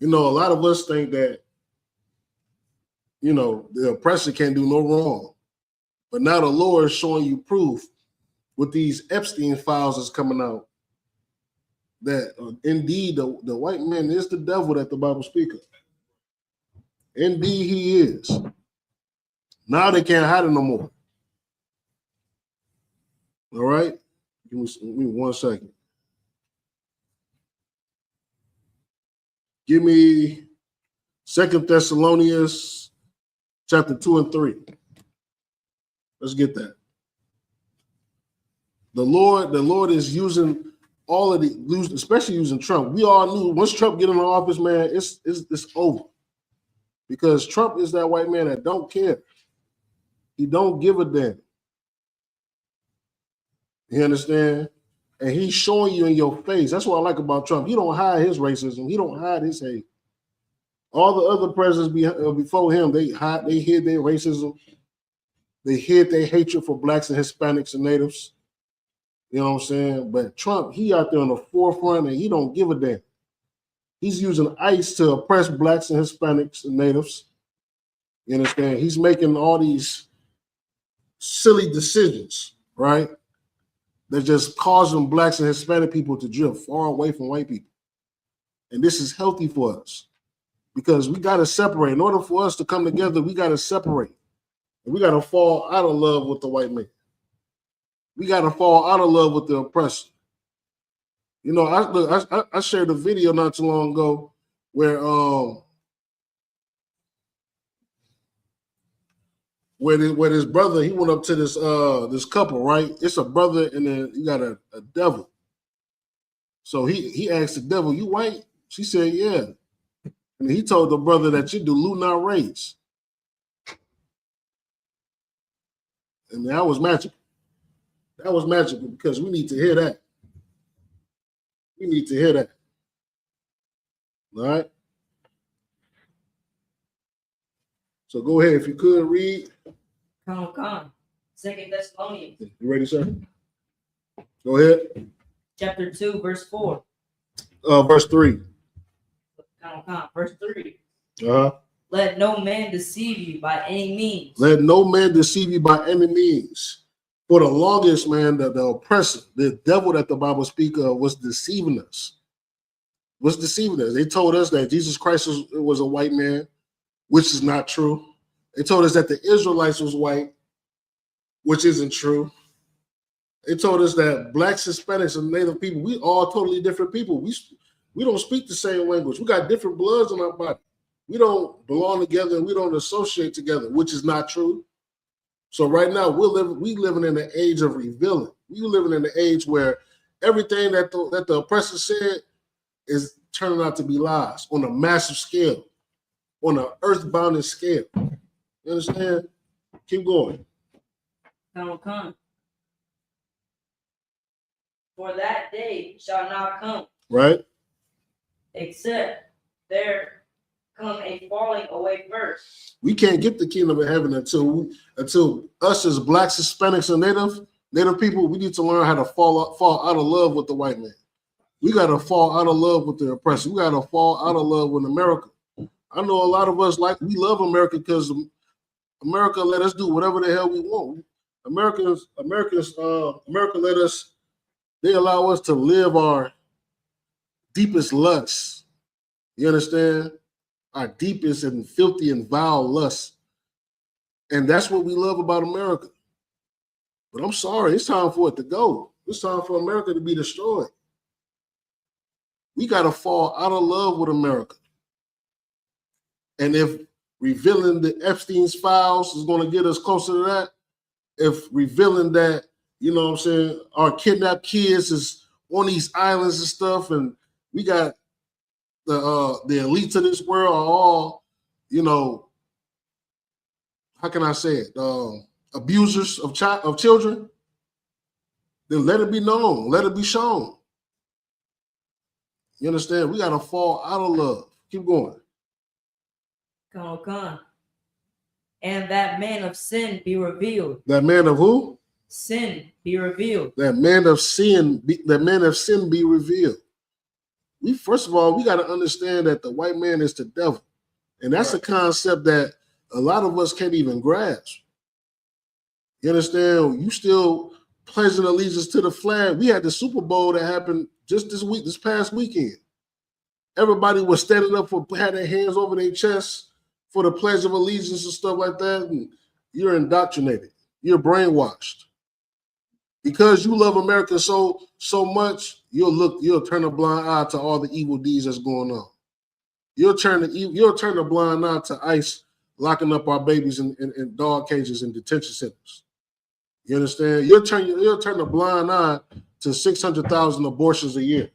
A lot of us think that, the oppressor can't do no wrong. But now the Lord is showing you proof with these Epstein files that's coming out that indeed the white man is the devil that the Bible speaks of. Indeed he is. Now they can't hide it no more. All right? Give me 1 second. Give me 2 Thessalonians chapter 2 and 3. Let's get that. The Lord is using all of the, especially using Trump. We all knew once Trump get in the office, man, it's over. Because Trump is that white man that don't care. He don't give a damn. You understand? And he's showing you in your face. That's what I like about Trump. He don't hide his racism. He don't hide his hate. All the other presidents before him, they hid their racism. They hid their hatred for blacks and Hispanics and natives. You know what I'm saying? But Trump, he out there on the forefront and he don't give a damn. He's using ICE to oppress blacks and Hispanics and natives. You understand? He's making all these silly decisions, right? They're just causing blacks and Hispanic people to drift far away from white people. And this is healthy for us because we got to separate. In order for us to come together, we got to separate. And we got to fall out of love with the white man. We got to fall out of love with the oppressor. You know, I shared a video not too long ago where this brother, he went up to this couple, right? It's a brother and then you got a devil. So he asked the devil, "You white?" She said, "Yeah." And he told the brother that you do lunar rays. And that was magical. That was magical because we need to hear that. We need to hear that. All right? So go ahead. If you could read. Come. 2 Thessalonians. You ready, sir? Go ahead. Chapter 2, verse 4. Verse 3. Come. Verse 3. Uh-huh. Let no man deceive you by any means. Let no man deceive you by any means. For the longest, man, the oppressor, the devil that the Bible speaks of was deceiving us. They told us that Jesus Christ was a white man, which is not true. They told us that the Israelites was white, which isn't true. They told us that blacks, Hispanics, and Native people, we all totally different people. We don't speak the same language. We got different bloods in our body. We don't belong together and we don't associate together, which is not true. So right now we living in the age of revealing. We living in the age where everything that the oppressor said is turning out to be lies on a massive scale, on an earthbound scale. You understand? Keep going. Come. For that day shall not come. Right? Except there come a falling away first. We can't get the kingdom of heaven until us as blacks, Hispanics, and native people, we need to learn how to fall out of love with the white man. We got to fall out of love with the oppressor. We got to fall out of love with America. I know a lot of us we love America because America let us do whatever the hell we want. America let us. They allow us to live our deepest lusts. You understand? Our deepest and filthy and vile lusts. And that's what we love about America. But I'm sorry, it's time for it to go. It's time for America to be destroyed. We got to fall out of love with America. And if revealing the Epstein's files is going to get us closer to that, if revealing that, you know what I'm saying, our kidnapped kids is on these islands and stuff, and we got the elites of this world are all, you know, how can I say it, abusers of children, then let it be known, let it be shown. You understand? We got to fall out of love. Keep going. Come. And that man of sin be revealed. That man of who? Sin be revealed. That man of sin be revealed. First of all, we got to understand that the white man is the devil. And that's a concept that a lot of us can't even grasp. You understand? You still pledging allegiance to the flag. We had the Super Bowl that happened just this past weekend. Everybody was standing up had their hands over their chests for the Pledge of Allegiance and stuff like that. And you're indoctrinated. You're brainwashed. Because you love America so much, you'll turn a blind eye to all the evil deeds that's going on. You'll turn a blind eye to ICE locking up our babies in dog cages and detention centers. You understand? You'll turn a blind eye to 600,000 abortions a year.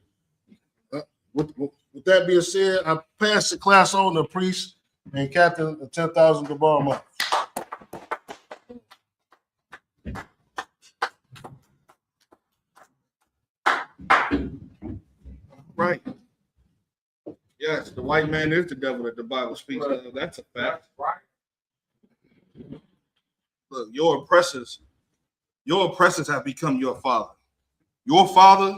With that being said, I passed the class on to Priest and Captain 10,000 to borrow month. Right. Yes, the white man is the devil that the Bible speaks of. That's a fact. Right. Look, your oppressors have become your father. Your father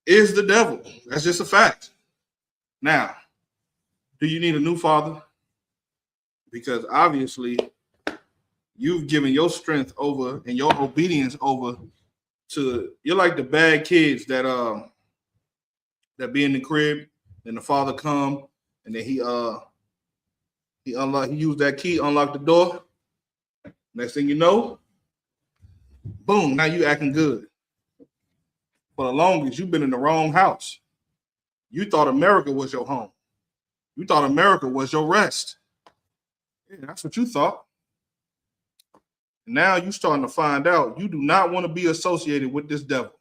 is the devil. That's just a fact. Now, do you need a new father? Because obviously you've given your strength over and your obedience over to, you're like the bad kids that be in the crib and the father come and then he used that key, unlock the door. Next thing you know, boom, now you acting good. For the longest, you've been in the wrong house. You thought America was your home. You thought America was your rest. Yeah, that's what you thought. Now you're starting to find out you do not want to be associated with this devil.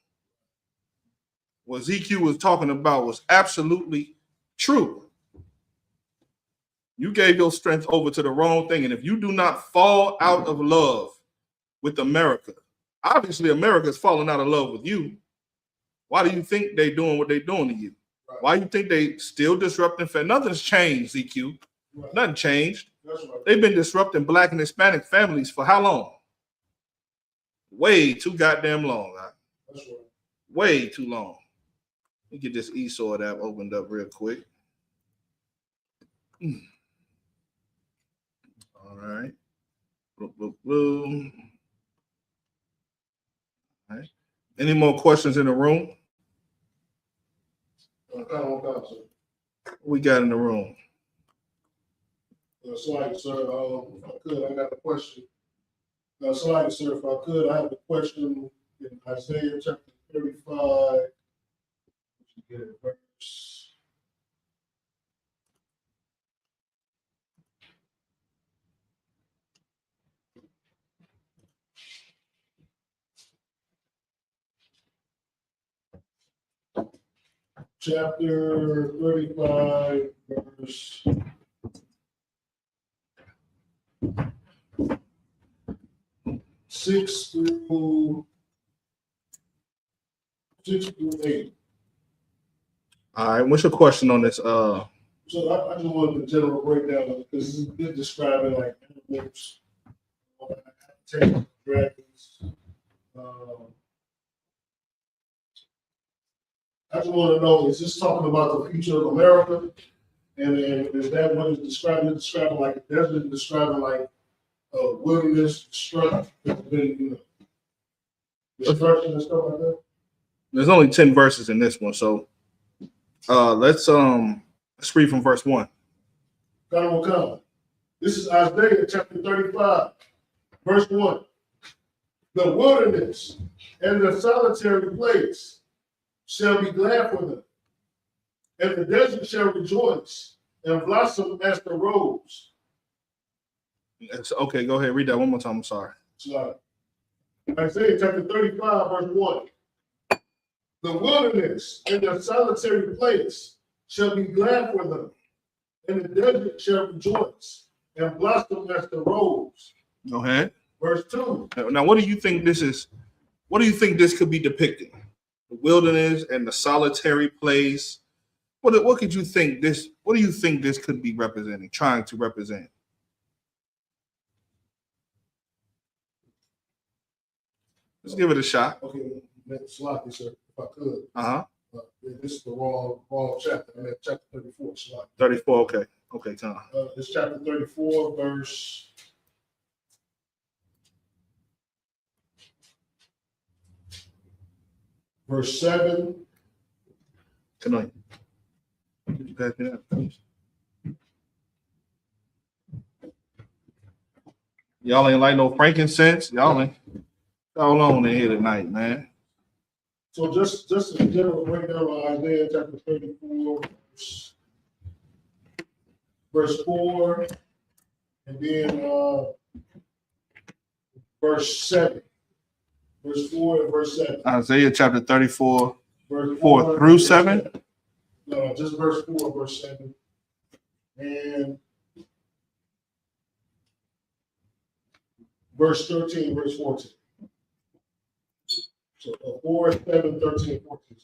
What ZQ was talking about was absolutely true. You gave your strength over to the wrong thing. And if you do not fall out of love with America, obviously America's falling out of love with you. Why do you think they're doing what they're doing to you? Right. Why do you think they still disrupting? Nothing's changed, ZQ. Right. Nothing changed. Right. They've been disrupting Black and Hispanic families for how long? Way too goddamn long. Right? That's right. Way too long. Let me get this eSword app opened up real quick. All right. Boom, boom, boom. All right. Any more questions in the room? We got in the room. Sorry, sir. If I could, I got a question. Sorry, sir. If I could, I have a question in Isaiah chapter 35. Get it, verse. Chapter 35, verse 6 through 8. All right, what's your question on this? So I just wanted the general breakdown because it's describing like animals, dragons. I just want to know, is this talking about the future of America? And is that what it's describing? It's describing like a desert, describing like a wilderness, destruction and stuff like that? There's only 10 verses in this one, so let's read from verse 1. This is Isaiah chapter 35, verse 1. The wilderness and the solitary place shall be glad for them, and the desert shall rejoice and blossom as the rose. Okay, go ahead. Read that one more time. I'm sorry. Isaiah chapter 35, verse 1. The wilderness and the solitary place shall be glad for them, and the desert shall rejoice and blossom as the rose. Go ahead. Verse 2. Now, what do you think this is? What do you think this could be depicting? The wilderness and the solitary place. What could you think this? What do you think this could be representing? Trying to represent? Let's give it a shot. Okay, sloppy, sir, if I could. This is the wrong chapter. I mean, chapter 34. Sloppy. 34. Okay. Okay, Tom. It's chapter 34, verse 7. Come on. Could you pass me that, please? Y'all ain't like no frankincense. Y'all ain't on in here tonight, man. So just a general breakdown of Isaiah chapter 34, verse verse 4, and then verse 7. Verse 4 and verse 7. Isaiah chapter 34, Verse 4 through 7. No, just verse 4, verse 7. And verse 13, verse 14. So 4, 7, 13, 14.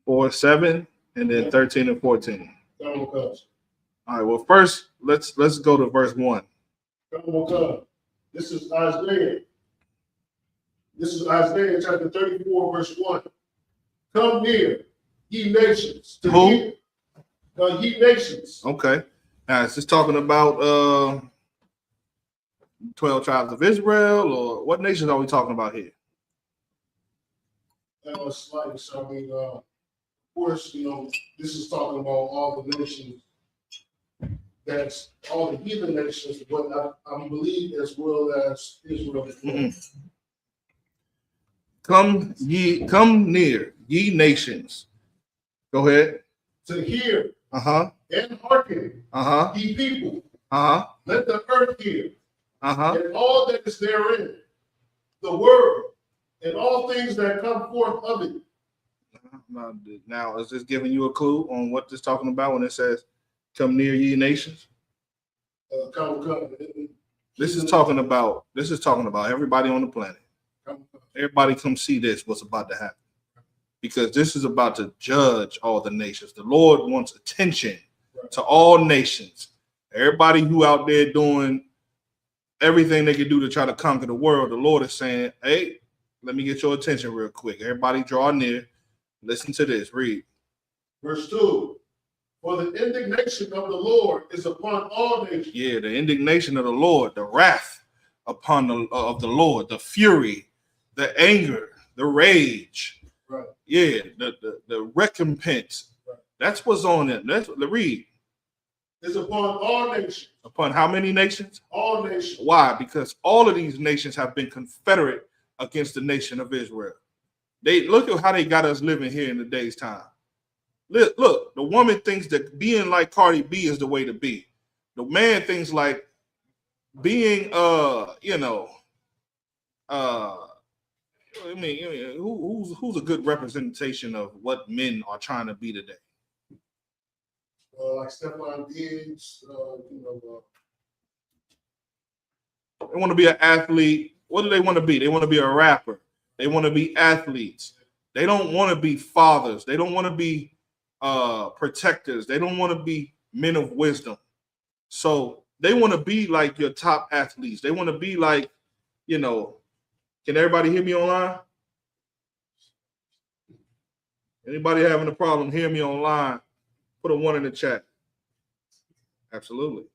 4, 7, and then 13 and 14. Come on, all right, well, first, let's go to verse 1. come on. This is Isaiah. This is Isaiah chapter 34, verse 1. Come near, ye nations. To Who? hear, ye nations. Okay. Now, is this talking about 12 tribes of Israel, or what nations are we talking about here? Slightly. So, I mean, of course, you know, this is talking about all the nations. That's all the heathen nations, but I believe as well as Israel. Mm-hmm. Come near, ye nations. Go ahead. To hear Uh-huh. and hearken, Uh-huh. ye people. Uh-huh. Let the earth hear, Uh-huh. and all that is therein, the world, and all things that come forth of it. Now, is this giving you a clue on what this talking about when it says, come near ye nations? Come. This is talking about everybody on the planet. Everybody come see this, what's about to happen. Because this is about to judge all the nations. The Lord wants attention to all nations. Everybody who out there doing everything they can do to try to conquer the world, the Lord is saying, hey, let me get your attention real quick. Everybody draw near. Listen to this. Read. Verse 2. For the indignation of the Lord is upon all nations. Yeah, the indignation of the Lord, the wrath upon of the Lord, the fury, the anger, the rage. Right. Yeah, the recompense. Right. That's what's on it. That's the read. It's upon all nations. Upon how many nations? All nations. Why? Because all of these nations have been confederate against the nation of Israel. They look at how they got us living here in the day's time. Look, the woman thinks that being like Cardi B is the way to be. The man thinks like being who's a good representation of what men are trying to be today? Like Stephon Diggs, They want to be an athlete. What do they want to be? They want to be a rapper. They want to be athletes. They don't want to be fathers. They don't want to be protectors. They don't want to be men of wisdom. So they want to be like your top athletes. They want to be like, can everybody hear me online? Anybody having a problem, hear me online. Put a 1 in the chat. Absolutely.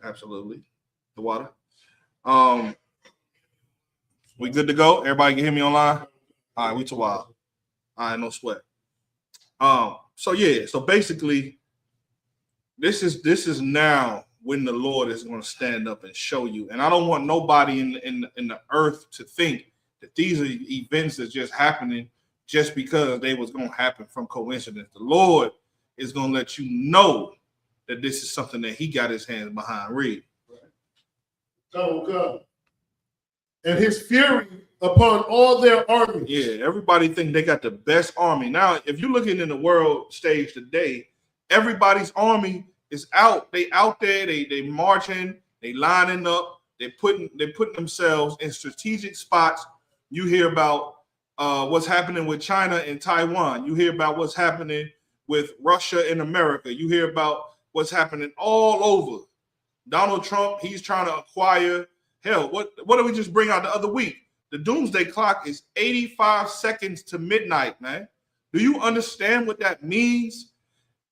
The water. We good to go? Everybody can hear me online? All right, we too wild. All right, no sweat. So basically, this is now when the Lord is going to stand up and show you. And I don't want nobody in the earth to think that these are events that's just happening just because they was going to happen from coincidence. The Lord is going to let you know that this is something that he got his hands behind. Read. Come. And his fury upon all their armies. Yeah, everybody think they got the best army. Now, if you're looking in the world stage today, everybody's army is out. They out there, they marching, they lining up, they putting themselves in strategic spots. You hear about what's happening with China and Taiwan. You hear about what's happening with Russia and America. You hear about what's happening all over. Donald Trump, he's trying to acquire. Hell, what did we just bring out the other week? The doomsday clock is 85 seconds to midnight, man. Do you understand what that means?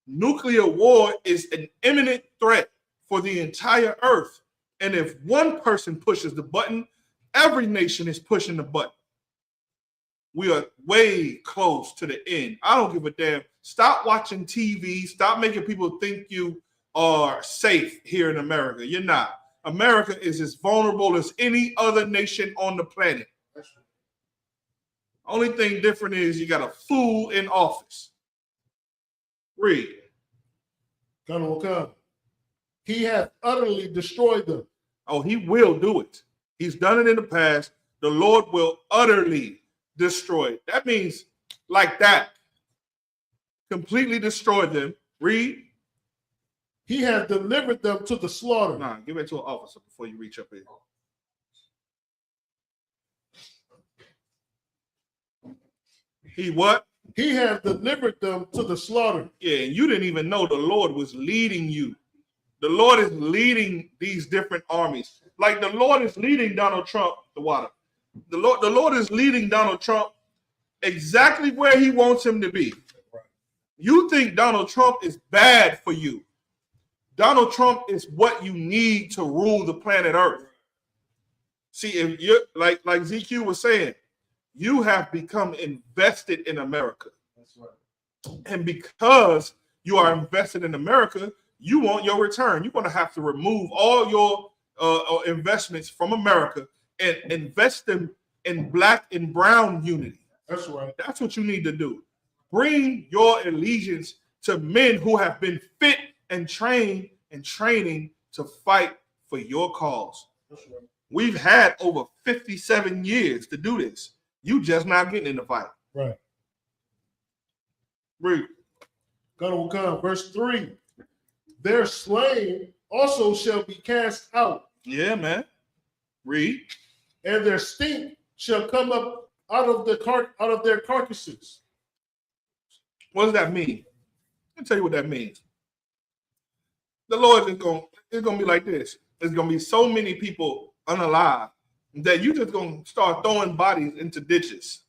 Nuclear war is an imminent threat for the entire earth. And if one person pushes the button, every nation is pushing the button. We are way close to the end. I don't give a damn. Stop watching TV. Stop making people think you are safe here in America. You're not. America is as vulnerable as any other nation on the planet. Only thing different is you got a fool in office. Read. Come. He hath utterly destroyed them. Oh, he will do it. He's done it in the past. The Lord will utterly destroy it. That means like that. Completely destroy them. Read. He hath delivered them to the slaughter. Nah, give it to an officer before you reach up here. He what? He hath delivered them to the slaughter. Yeah, and you didn't even know the Lord was leading you. The Lord is leading these different armies. Like the Lord is leading Donald Trump, the water. The Lord is leading Donald Trump exactly where he wants him to be. You think Donald Trump is bad for you. Donald Trump is what you need to rule the planet Earth. See, if you're like ZQ was saying, you have become invested in America. That's right. And because you are invested in America, you want your return. You're going to have to remove all your investments from America and invest them in black and brown unity. That's right. That's what you need to do. Bring your allegiance to men who have been fit and trained and training to fight for your cause. That's right. We've had over 57 years to do this. You just not getting in the fight. Right. Read. Verse 3. Their slain also shall be cast out. Yeah, man. Read. And their stink shall come up out of their carcasses. What does that mean? Let me tell you what that means. The Lord is going to be like this. There's going to be so many people unalive that you just going to start throwing bodies into ditches.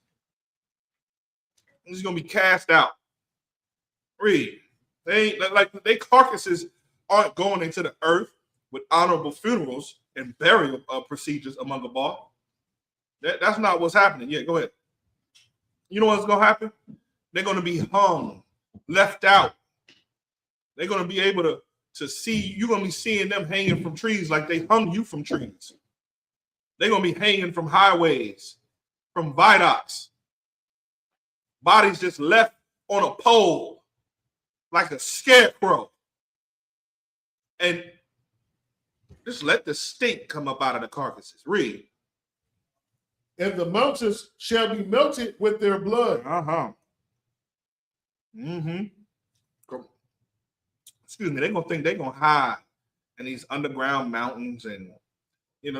It's going to be cast out. Read. They carcasses aren't going into the earth with honorable funerals and burial procedures among the bar. That's not what's happening. Yeah, go ahead. You know what's going to happen? They're going to be hung, left out. They're going to be able to see, you're going to be seeing them hanging from trees like they hung you from trees. They're going to be hanging from highways, from viaducts. Bodies just left on a pole like a scarecrow. And just let the stink come up out of the carcasses. Read. And the mountains shall be melted with their blood. Excuse me, they're gonna think they're gonna hide in these underground mountains, and you know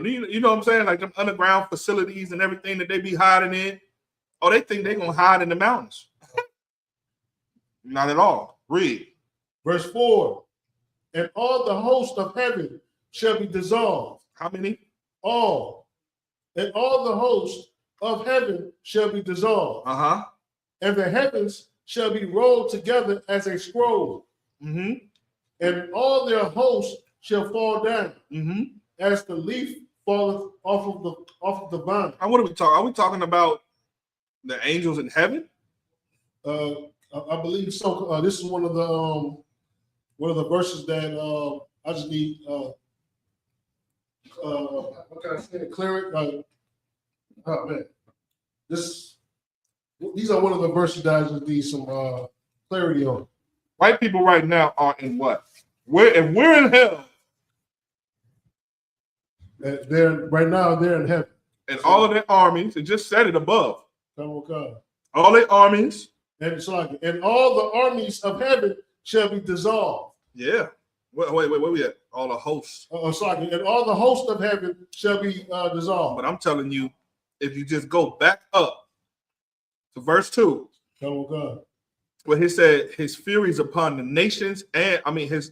what I'm saying, like them underground facilities and everything that they be hiding in. Oh, they think they're gonna hide in the mountains. Not at all. Read. Verse 4. And all the host of heaven shall be dissolved. How many? All. And all the host of heaven shall be dissolved. And the heavens shall be rolled together as a scroll. And all their hosts shall fall down as the leaf falleth off of the vine. And what are we talking? Are we talking about the angels in heaven? I believe so. This is one of the verses that I just need. What can I say? Clear it. Oh man, these are one of the verses that I just need some clarity on. White people right now are in what? If we're in hell. They're in heaven. And all of their armies, it just said it above. Come. All their armies. And all the armies of heaven shall be dissolved. Yeah. Wait, where we at? All the hosts. And all the hosts of heaven shall be dissolved. But I'm telling you, if you just go back up to verse 2, where he said his furies upon the nations, and his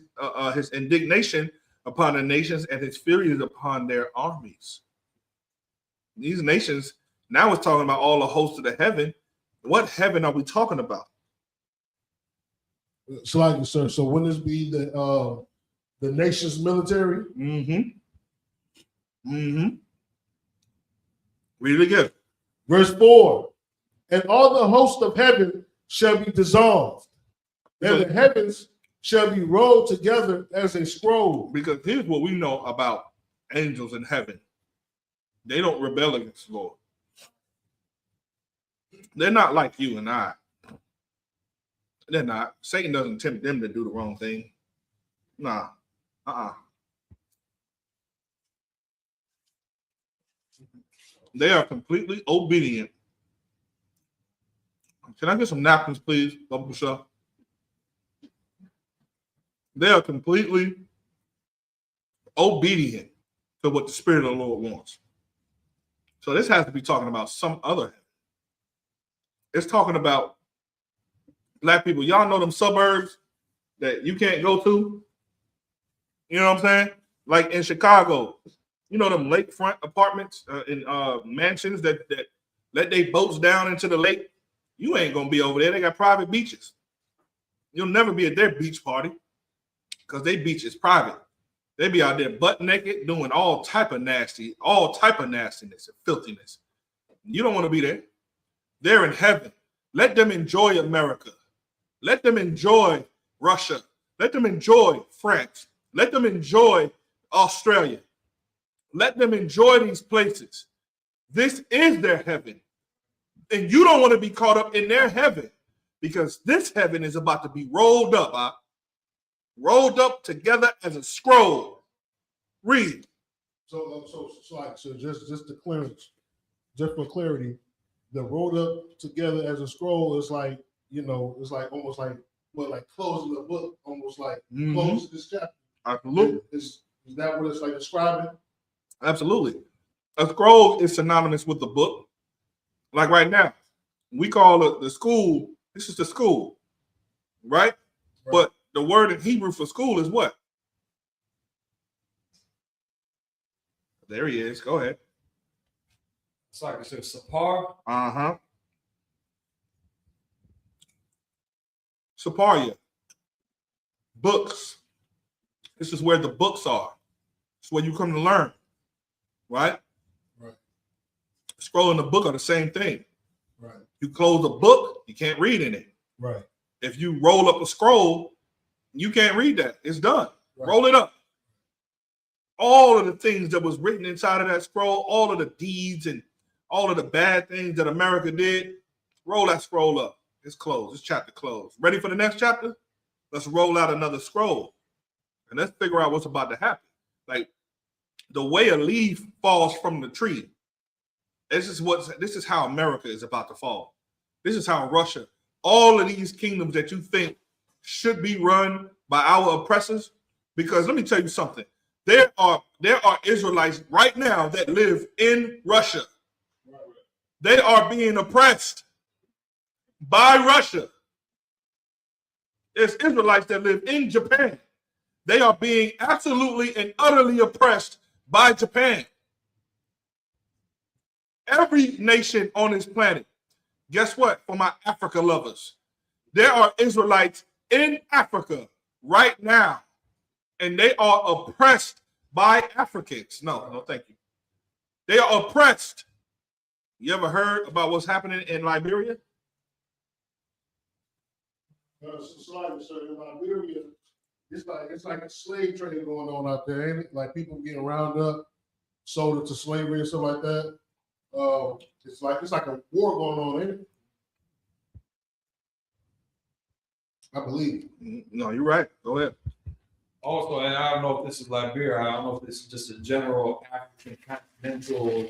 indignation upon the nations, and his furies upon their armies. These nations, now it's talking about all the hosts of the heaven. What heaven are we talking about? Sir. So wouldn't this be the nation's military? Read it again. Verse 4. And all the hosts of heaven shall be dissolved, and the heavens shall be rolled together as a scroll. Because here's what we know about angels in heaven. They don't rebel against the Lord. They're not like you and I. They're not. Satan doesn't tempt them to do the wrong thing. Nah. They are completely obedient. Can I get some napkins, please, Bubba Michelle? They are completely obedient to what the Spirit of the Lord wants. So this has to be talking about some other heaven. It's talking about black people. Y'all know them suburbs that you can't go to? You know what I'm saying? Like in Chicago, you know them lakefront apartments and mansions that let their boats down into the lake? You ain't going to be over there. They got private beaches. You'll never be at their beach party because their beach is private. They be out there butt naked doing all type of nastiness and filthiness. You don't want to be there. They're in heaven. Let them enjoy America. Let them enjoy Russia. Let them enjoy France. Let them enjoy Australia. Let them enjoy these places. This is their heaven. And you don't want to be caught up in their heaven because this heaven is about to be rolled up. Rolled up together as a scroll. Read. So just to clearance, just for clarity, the rolled up together as a scroll is like, it's like almost like closing the book, almost like closing this chapter. Absolutely. Is that what it's like describing? Absolutely. A scroll is synonymous with the book. Like right now, we call it the school. This is the school, right? But the word in Hebrew for school is what? There he is. Go ahead. It's like I said, Sapar. Saparia. Books. This is where the books are. It's where you come to learn. Right? Right. Scroll and the book are the same thing. Right. You close a book, you can't read in it. Right. If you roll up a scroll, you can't read that. It's done. Right. Roll it up. All of the things that was written inside of that scroll, all of the deeds and all of the bad things that America did, roll that scroll up. It's closed. This chapter closed. Ready for the next chapter? Let's roll out another scroll. And let's figure out what's about to happen. Like the way a leaf falls from the tree. This is how America is about to fall. This is how Russia, all of these kingdoms that you think should be run by our oppressors, because let me tell you something. There are Israelites right now that live in Russia. They are being oppressed by Russia. There's Israelites that live in Japan. They are being absolutely and utterly oppressed by Japan. Every nation on this planet, guess what? For my Africa lovers, there are Israelites in Africa right now, and they are oppressed by Africans. No, thank you. They are oppressed. You ever heard about what's happening in Liberia? So in Liberia, it's like a slave trade going on out there, ain't it? Like people getting rounded up, sold into slavery and stuff like that. It's like a war going on, ain't it? I believe. No, you're right. Go ahead. Also, and I don't know if this is Liberia. I don't know if this is just a general African continental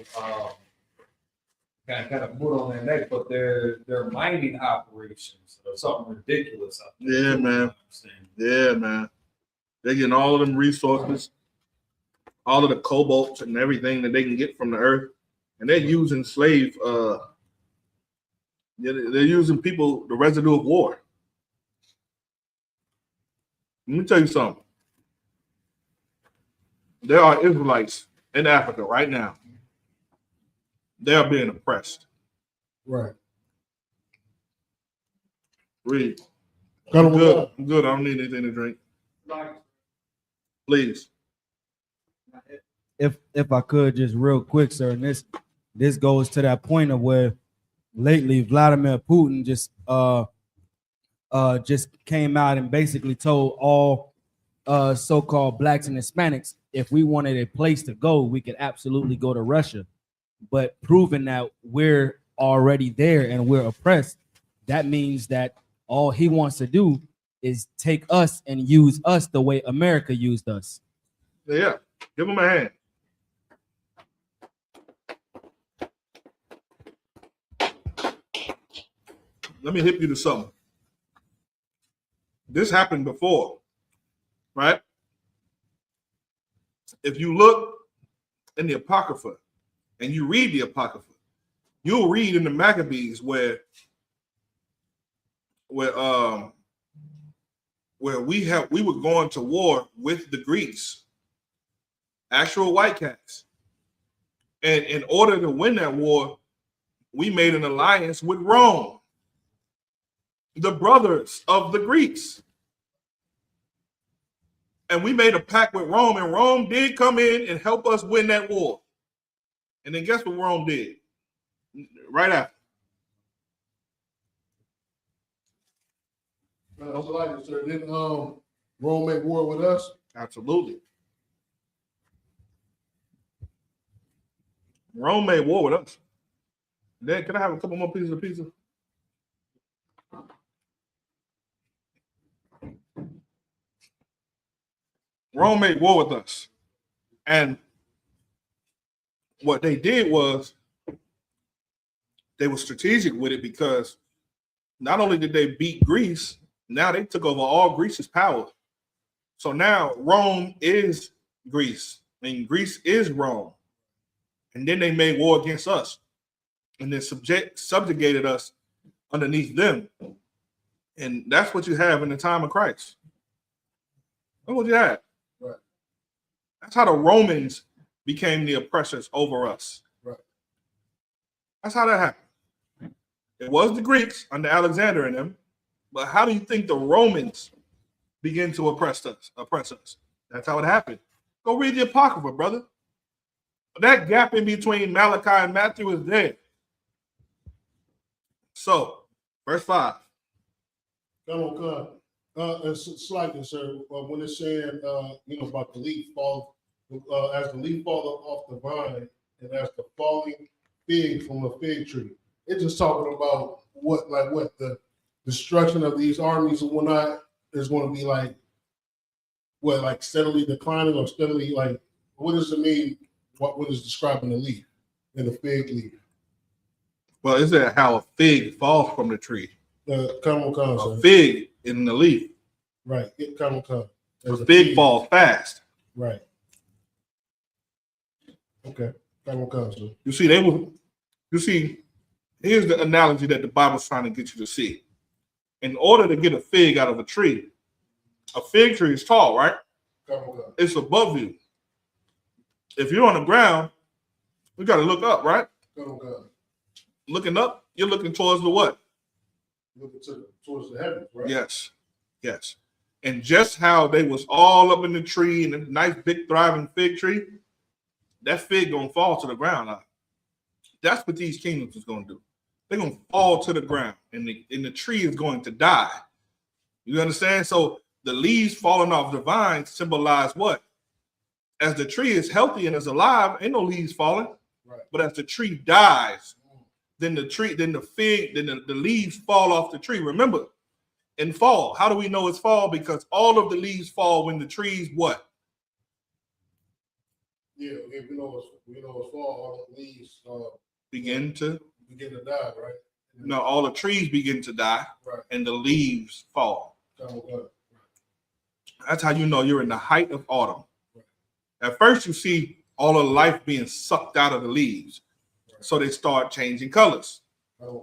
kind of put on their neck, but their mining operations are something ridiculous out there. Yeah, man. Yeah, man. They're getting all of them resources, all of the cobalt and everything that they can get from the earth, and they're using slave. They're using people, the residue of war. Let me tell you something. There are Israelites in Africa right now. They are being oppressed. Right. Read. I'm good. I'm good. I don't need anything to drink. Please. If I could just real quick, sir, and this goes to that point of where lately Vladimir Putin just came out and basically told all so-called blacks and Hispanics if we wanted a place to go, we could absolutely go to Russia. But proving that we're already there and we're oppressed, that means that all he wants to do is take us and use us the way America used us. Yeah, give him a hand. Let me hip you to something. This happened before, right? If you look in the Apocrypha and you read the Apocrypha, you'll read in the Maccabees where we were going to war with the Greeks, actual white cats. And in order to win that war, we made an alliance with Rome, the brothers of the Greeks. And we made a pact with Rome, and Rome did come in and help us win that war. And then guess what Rome did? Right after. That's like it, sir. Didn't Rome make war with us? Absolutely. Rome made war with us. Then can I have a couple more pieces of pizza? Rome made war with us. And what they did was they were strategic with it, because not only did they beat Greece, now they took over all Greece's power. So now Rome is Greece, and Greece is Rome. And then they made war against us, and then subjugated us underneath them. And that's what you have in the time of Christ. That's what you have. Right. That's how the Romans became the oppressors over us. Right. That's how that happened. It was the Greeks under Alexander and them, but how do you think the Romans begin to oppress us? That's how it happened. Go read the Apocrypha, brother. That gap in between Malachi and Matthew is there. So, verse 5. Come on, come. It's slightly, sir. When it's saying, about the leaf fall, as the leaf fall off the vine, and as the falling fig from a fig tree, it's just talking about what the destruction of these armies and whatnot is going to be like. What, like steadily declining or steadily like? What does it mean? What is describing the leaf and the fig leaf? Well, is that how a fig falls from the tree? Come on, a fig in the leaf. Right. Come on. A fig falls fast. Right. Okay. Come on, sir. You see, here's the analogy that the Bible's trying to get you to see. In order to get a fig out of a tree, a fig tree is tall, right? Come on. It's above you. If you're on the ground, we got to look up, right? Come on. Looking up, you're looking towards the what? Looking towards the heavens, right? Yes. And just how they was all up in the tree, and a nice big thriving fig tree, that fig gonna fall to the ground. That's what these kingdoms is gonna do. They're gonna fall to the ground, and the tree is going to die. You understand? So the leaves falling off the vine symbolize what? As the tree is healthy and is alive, ain't no leaves falling. Right. But as the tree dies, then the leaves fall off the tree. Remember, in fall, how do we know it's fall? Because all of the leaves fall when the trees what? Yeah, if we know it's fall, all the leaves begin to die, right? No, all the trees begin to die, right, and the leaves fall. That's how you know you're in the height of autumn. Right. At first, you see all of life being sucked out of the leaves, right, so they start changing colors.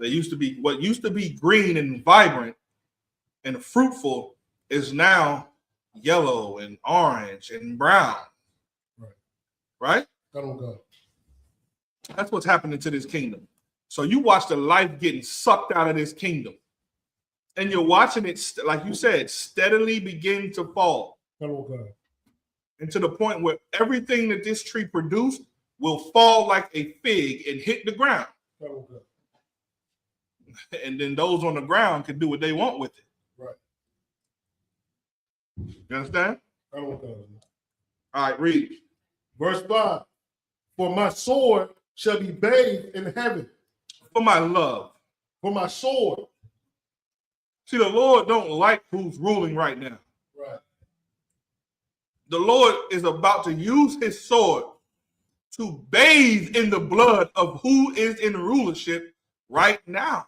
They used to be what used to be green and vibrant and fruitful is now yellow and orange and brown. Right? That's what's happening to this kingdom. So you watch the life getting sucked out of this kingdom. And you're watching it, like you said, steadily begin to fall. And to the point where everything that this tree produced will fall like a fig and hit the ground. And then those on the ground can do what they want with it. Right. You understand? All right, read. Verse 5. For my sword shall be bathed in heaven. For my love. For my sword. See, the Lord don't like who's ruling right now. Right. The Lord is about to use his sword to bathe in the blood of who is in rulership right now.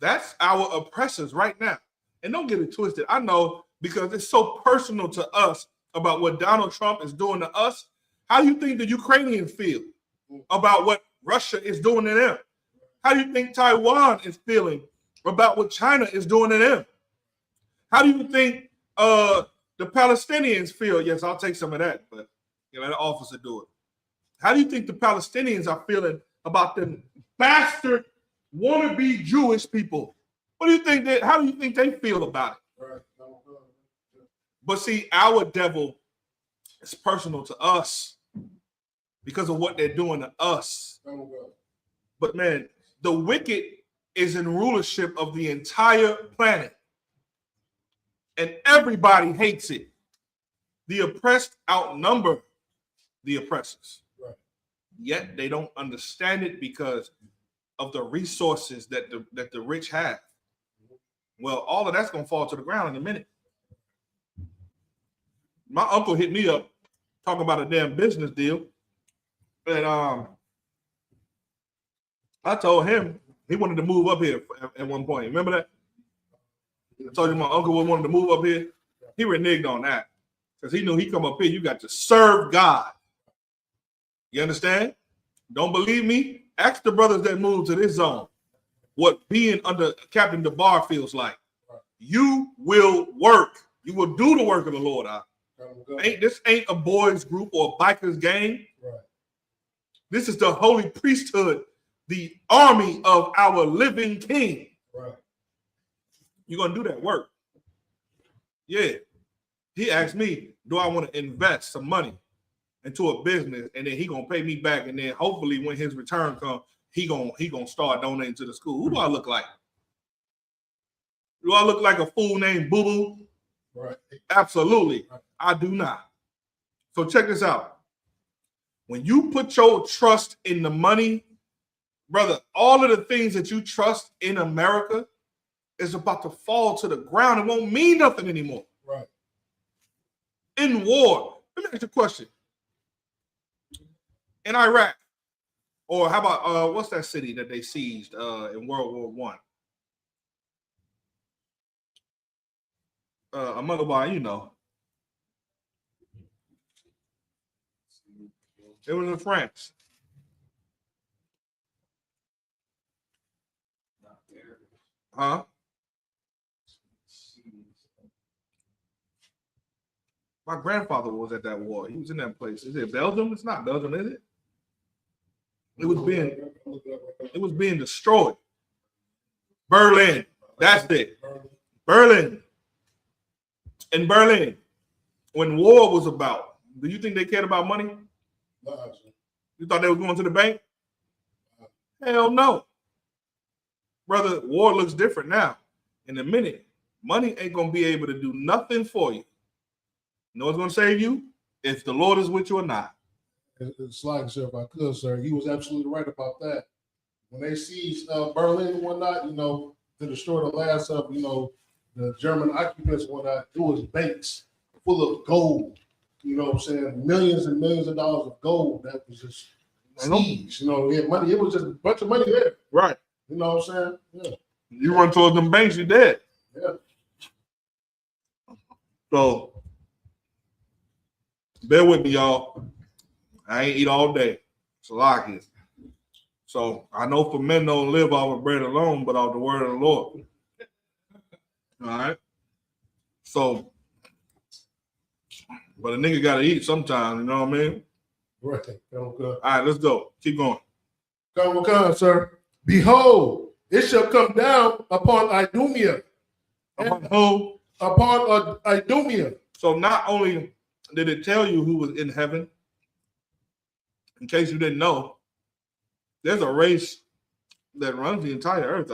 That's our oppressors right now. And don't get it twisted. I know, because it's so personal to us about what Donald Trump is doing to us. How do you think the Ukrainians feel about what Russia is doing to them? How do you think Taiwan is feeling about what China is doing to them? How do you think the Palestinians feel? Yes, I'll take some of that, but let the officer do it. How do you think the Palestinians are feeling about them bastard wannabe Jewish people? What do you think how do you think they feel about it? Right. But see, our devil is personal to us because of what they're doing to us. But man, the wicked is in rulership of the entire planet. And everybody hates it. The oppressed outnumber the oppressors. Right. Yet they don't understand it because of the resources that the rich have. Well, all of that's going to fall to the ground in a minute. My uncle hit me up talking about a damn business deal. And I told him he wanted to move up here at one point. Remember that? I told him my uncle wanted to move up here. He reneged on that because he knew he come up here, you got to serve God. You understand? Don't believe me? Ask the brothers that moved to this zone what being under Captain DeBar feels like. You will work. You will do the work of the Lord. This ain't a boys group or a bikers gang. Right. This is the holy priesthood, the army of our living King. Right. You're going to do that work. Yeah. He asked me, do I want to invest some money into a business, and then he going to pay me back, and then hopefully when his return comes, he gonna start donating to the school. Who do I look like? Do I look like a fool named Boo Boo? Right. Absolutely. Right. I do not. So check this out. When you put your trust in the money, brother, all of the things that you trust in America is about to fall to the ground. It won't mean nothing anymore. Right. In war, let me ask you a question. In Iraq, or how about what's that city that they seized in World War I? Motherboy, you know. It was in France. Huh? My grandfather was at that war. He was in that place. Is it Belgium? It's not Belgium, is it? It was being destroyed. Berlin. That's it. Berlin. In Berlin, when war was about, do you think they cared about money? You thought they were going to the bank? Hell no. Brother, war looks different now. In a minute, money ain't going to be able to do nothing for you. You know what's going to save you? If the Lord is with you or not. It's like, sir, if I could, sir, he was absolutely right about that. When they seized Berlin and whatnot, to destroy the last of, the German occupants and whatnot, it was banks full of gold. You know what I'm saying? Millions and millions of dollars of gold that was just seized. We had money. It was just a bunch of money there. Right. You know what I'm saying? Yeah. You run towards them banks, you're dead. Yeah. So, bear with me, y'all. I ain't eat all day. It's a lot here. So, I know for men don't live off of bread alone, but off the word of the Lord. All right? So, but a nigga got to eat sometime, you know what I mean? Right. Okay. All right, let's go. Keep going. Come, sir. Behold, it shall come down upon Idumea. Upon who? Upon Idumea. So not only did it tell you who was in heaven, in case you didn't know, there's a race that runs the entire earth.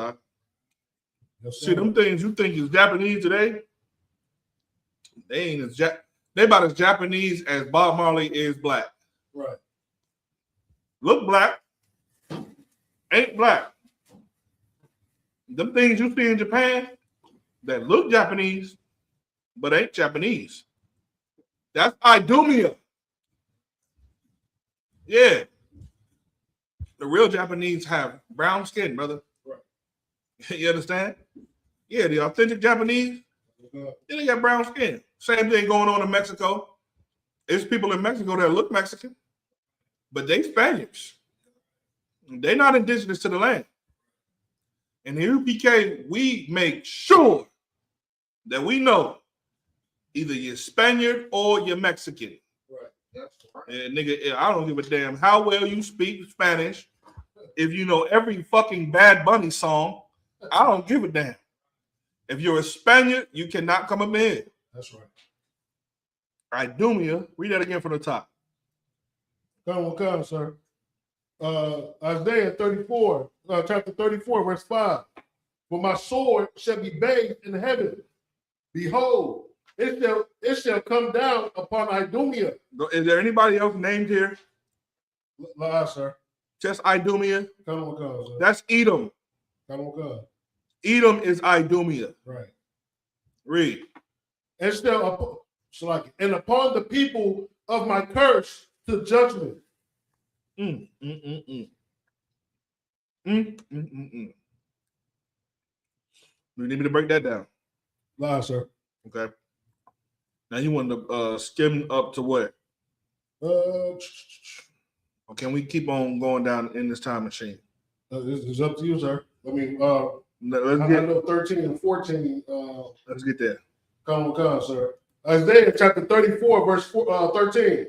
Yes, see, them things you think is Japanese today, they ain't as they about as Japanese as Bob Marley is black. Right. Look black, ain't black. Them things you see in Japan that look Japanese, but ain't Japanese. That's Idumea. Yeah. The real Japanese have brown skin, brother. Right. You understand? Yeah, the authentic Japanese, they got brown skin. Same thing going on in Mexico. There's people in Mexico that look Mexican, but they Spaniards. They're not indigenous to the land. And in UPK, we make sure that we know either you're Spaniard or you're Mexican. Right. That's right. And nigga, I don't give a damn how well you speak Spanish. If you know every fucking Bad Bunny song, I don't give a damn. If you're a Spaniard, you cannot come up in. That's right. All right, Dumia, read that again from the top. Come, sir. Isaiah 34, chapter 34, verse 5. For my sword shall be bathed in heaven. Behold, it shall come down upon Idumea. Is there anybody else named here? Sir. Just Idumea? Come, sir. That's Edom. Come. Edom is Idumea. Right. Read. And upon the people of my curse to judgment. You need me to break that down? Sir. Okay. Now you want to skim up to what? Or can we keep on going down in this time machine? It's up to you, sir. I mean, I let's get know 13 and 14. Let's get there. Come, sir. Isaiah chapter 34, verse 13.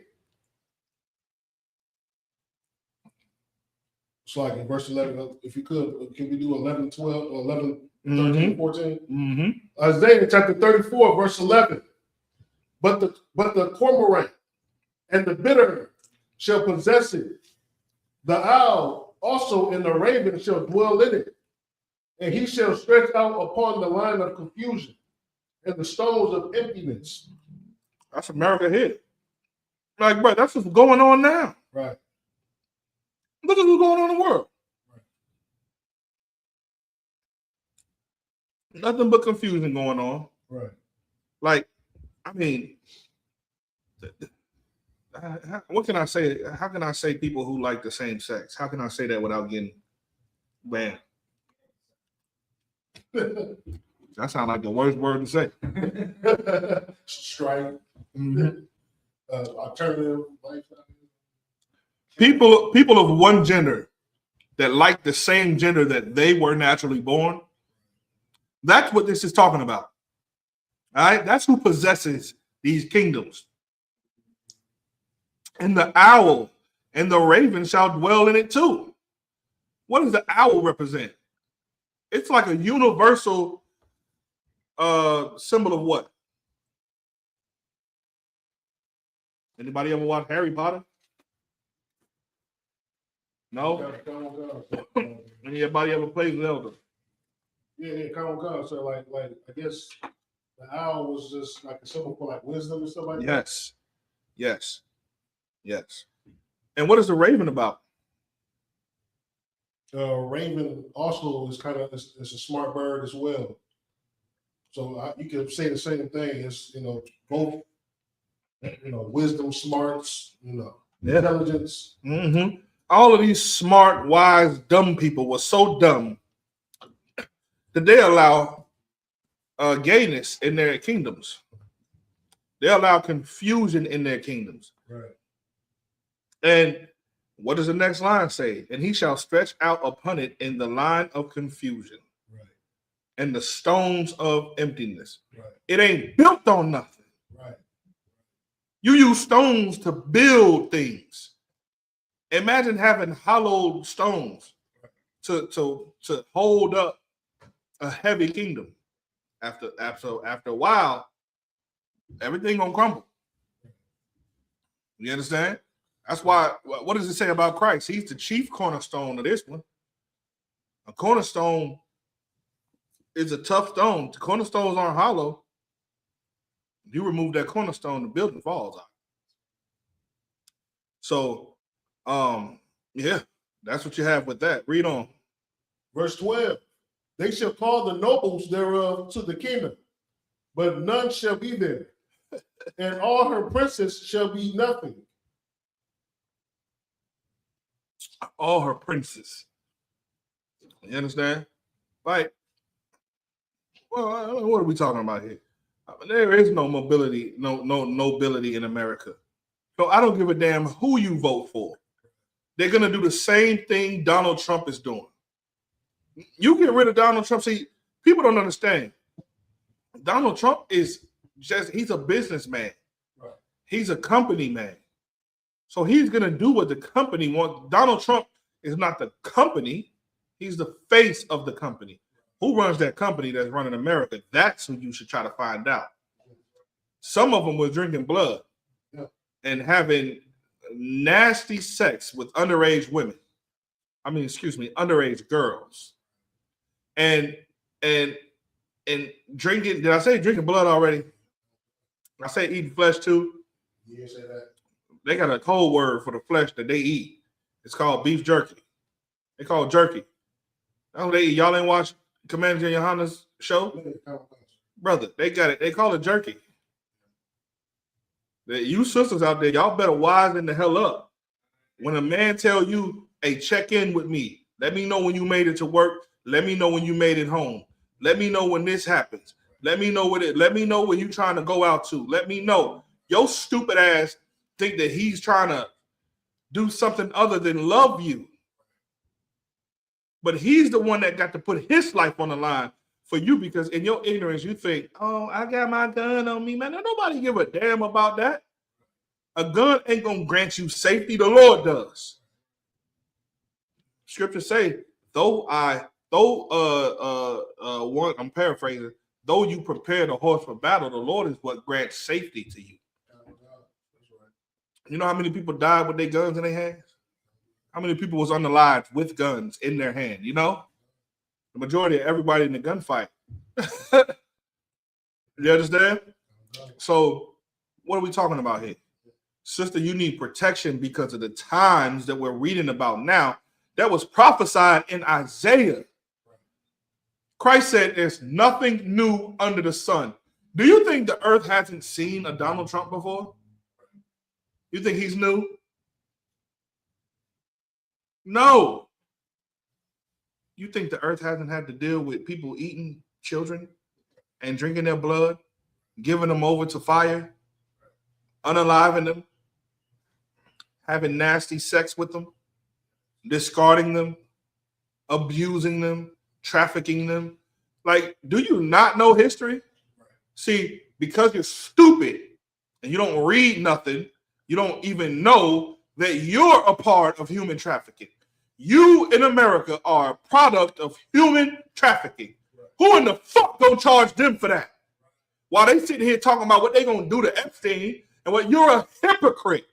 It's like in verse 11, if you could, can we do 11, 12, 11, 13, 14? Mm-hmm. Isaiah chapter 34, verse 11. But the cormorant and the bittern shall possess it. The owl also and the raven shall dwell in it. And he shall stretch out upon the line of confusion and the stones of emptiness. That's America here. Like, bro, that's what's going on now. Right. Look at what's going on in the world. Right. Nothing but confusion going on. Right. Like, I mean, what can I say? How can I say people who like the same sex? How can I say that without getting banned? That sounds like the worst word to say. Strike. Mm-hmm. Alternative lifestyle. People of one gender that like the same gender that they were naturally born. That's what this is talking about. All right, that's who possesses these kingdoms. And the owl and the raven shall dwell in it too. What does the owl represent? It's like a universal symbol of what? Anybody ever watch Harry Potter? No? Anybody ever played Zelda? Yeah, come on. So like I guess the owl was just like a symbol for like wisdom and stuff like that. Yes. And what is the raven about? Raven also is kind of it's a smart bird as well. So you can say the same thing. It's both wisdom, smarts, intelligence. Mm-hmm. All of these smart, wise, dumb people were so dumb that they allow gayness in their kingdoms. They allow confusion in their kingdoms. Right. And what does the next line say? And he shall stretch out upon it in the line of confusion. Right. And the stones of emptiness. Right. It ain't built on nothing. Right. You use stones to build things. Imagine having hollowed stones to hold up a heavy kingdom. After a while, everything gonna crumble. You understand? That's why. What does it say about Christ? He's the chief cornerstone of this one. A cornerstone is a tough stone. The cornerstones aren't hollow. You remove that cornerstone, the building falls out. So, yeah, that's what you have with that. Read on. Verse 12. They shall call the nobles thereof to the kingdom, but none shall be there, and all her princes shall be nothing. All her princes. You understand? Like, well, what are we talking about here? There is no mobility, no nobility in America. So I don't give a damn who you vote for. They're going to do the same thing Donald Trump is doing. You get rid of Donald Trump. See, people don't understand. Donald Trump is he's a businessman. Right. He's a company man. So he's going to do what the company wants. Donald Trump is not the company. He's the face of the company. Who runs that company that's running America? That's who you should try to find out. Some of them were drinking blood and having nasty sex with underage women. Underage girls. And drinking, did I say drinking blood already? I say eating flesh too. You didn't say that. They got a code word for the flesh that they eat. It's called beef jerky. They call it jerky. That's what they eat. Y'all ain't watch Commander Johanna's show? Brother, they got it. They call it jerky. You sisters out there, y'all better wisen the hell up. When a man tell you, hey, check in with me. Let me know when you made it to work. Let me know when you made it home. Let me know when this happens. Let me know let me know when you trying to go out to. Let me know. Your stupid ass think that he's trying to do something other than love you. But he's the one that got to put his life on the line for you because in your ignorance, you think, oh, I got my gun on me, man. Nobody give a damn about that. A gun ain't going to grant you safety. The Lord does. Scripture say, I'm paraphrasing, though you prepare the horse for battle, the Lord is what grants safety to you. You know how many people died with their guns in their hands? How many people was unalived with guns in their hand? You know, the majority of everybody in the gunfight. You understand? So what are we talking about here? Sister, you need protection because of the times that we're reading about now that was prophesied in Isaiah. Christ said there's nothing new under the sun. Do you think the earth hasn't seen a Donald Trump before? You think he's new? No. You think the earth hasn't had to deal with people eating children and drinking their blood, giving them over to fire, unaliving them, having nasty sex with them, discarding them, abusing them, trafficking them? Like, do you not know history? See, because you're stupid and you don't read nothing, you don't even know that you're a part of human trafficking. You in America are a product of human trafficking. Who in the fuck gonna charge them for that? While they sitting here talking about what they gonna do to Epstein and what you're a hypocrite.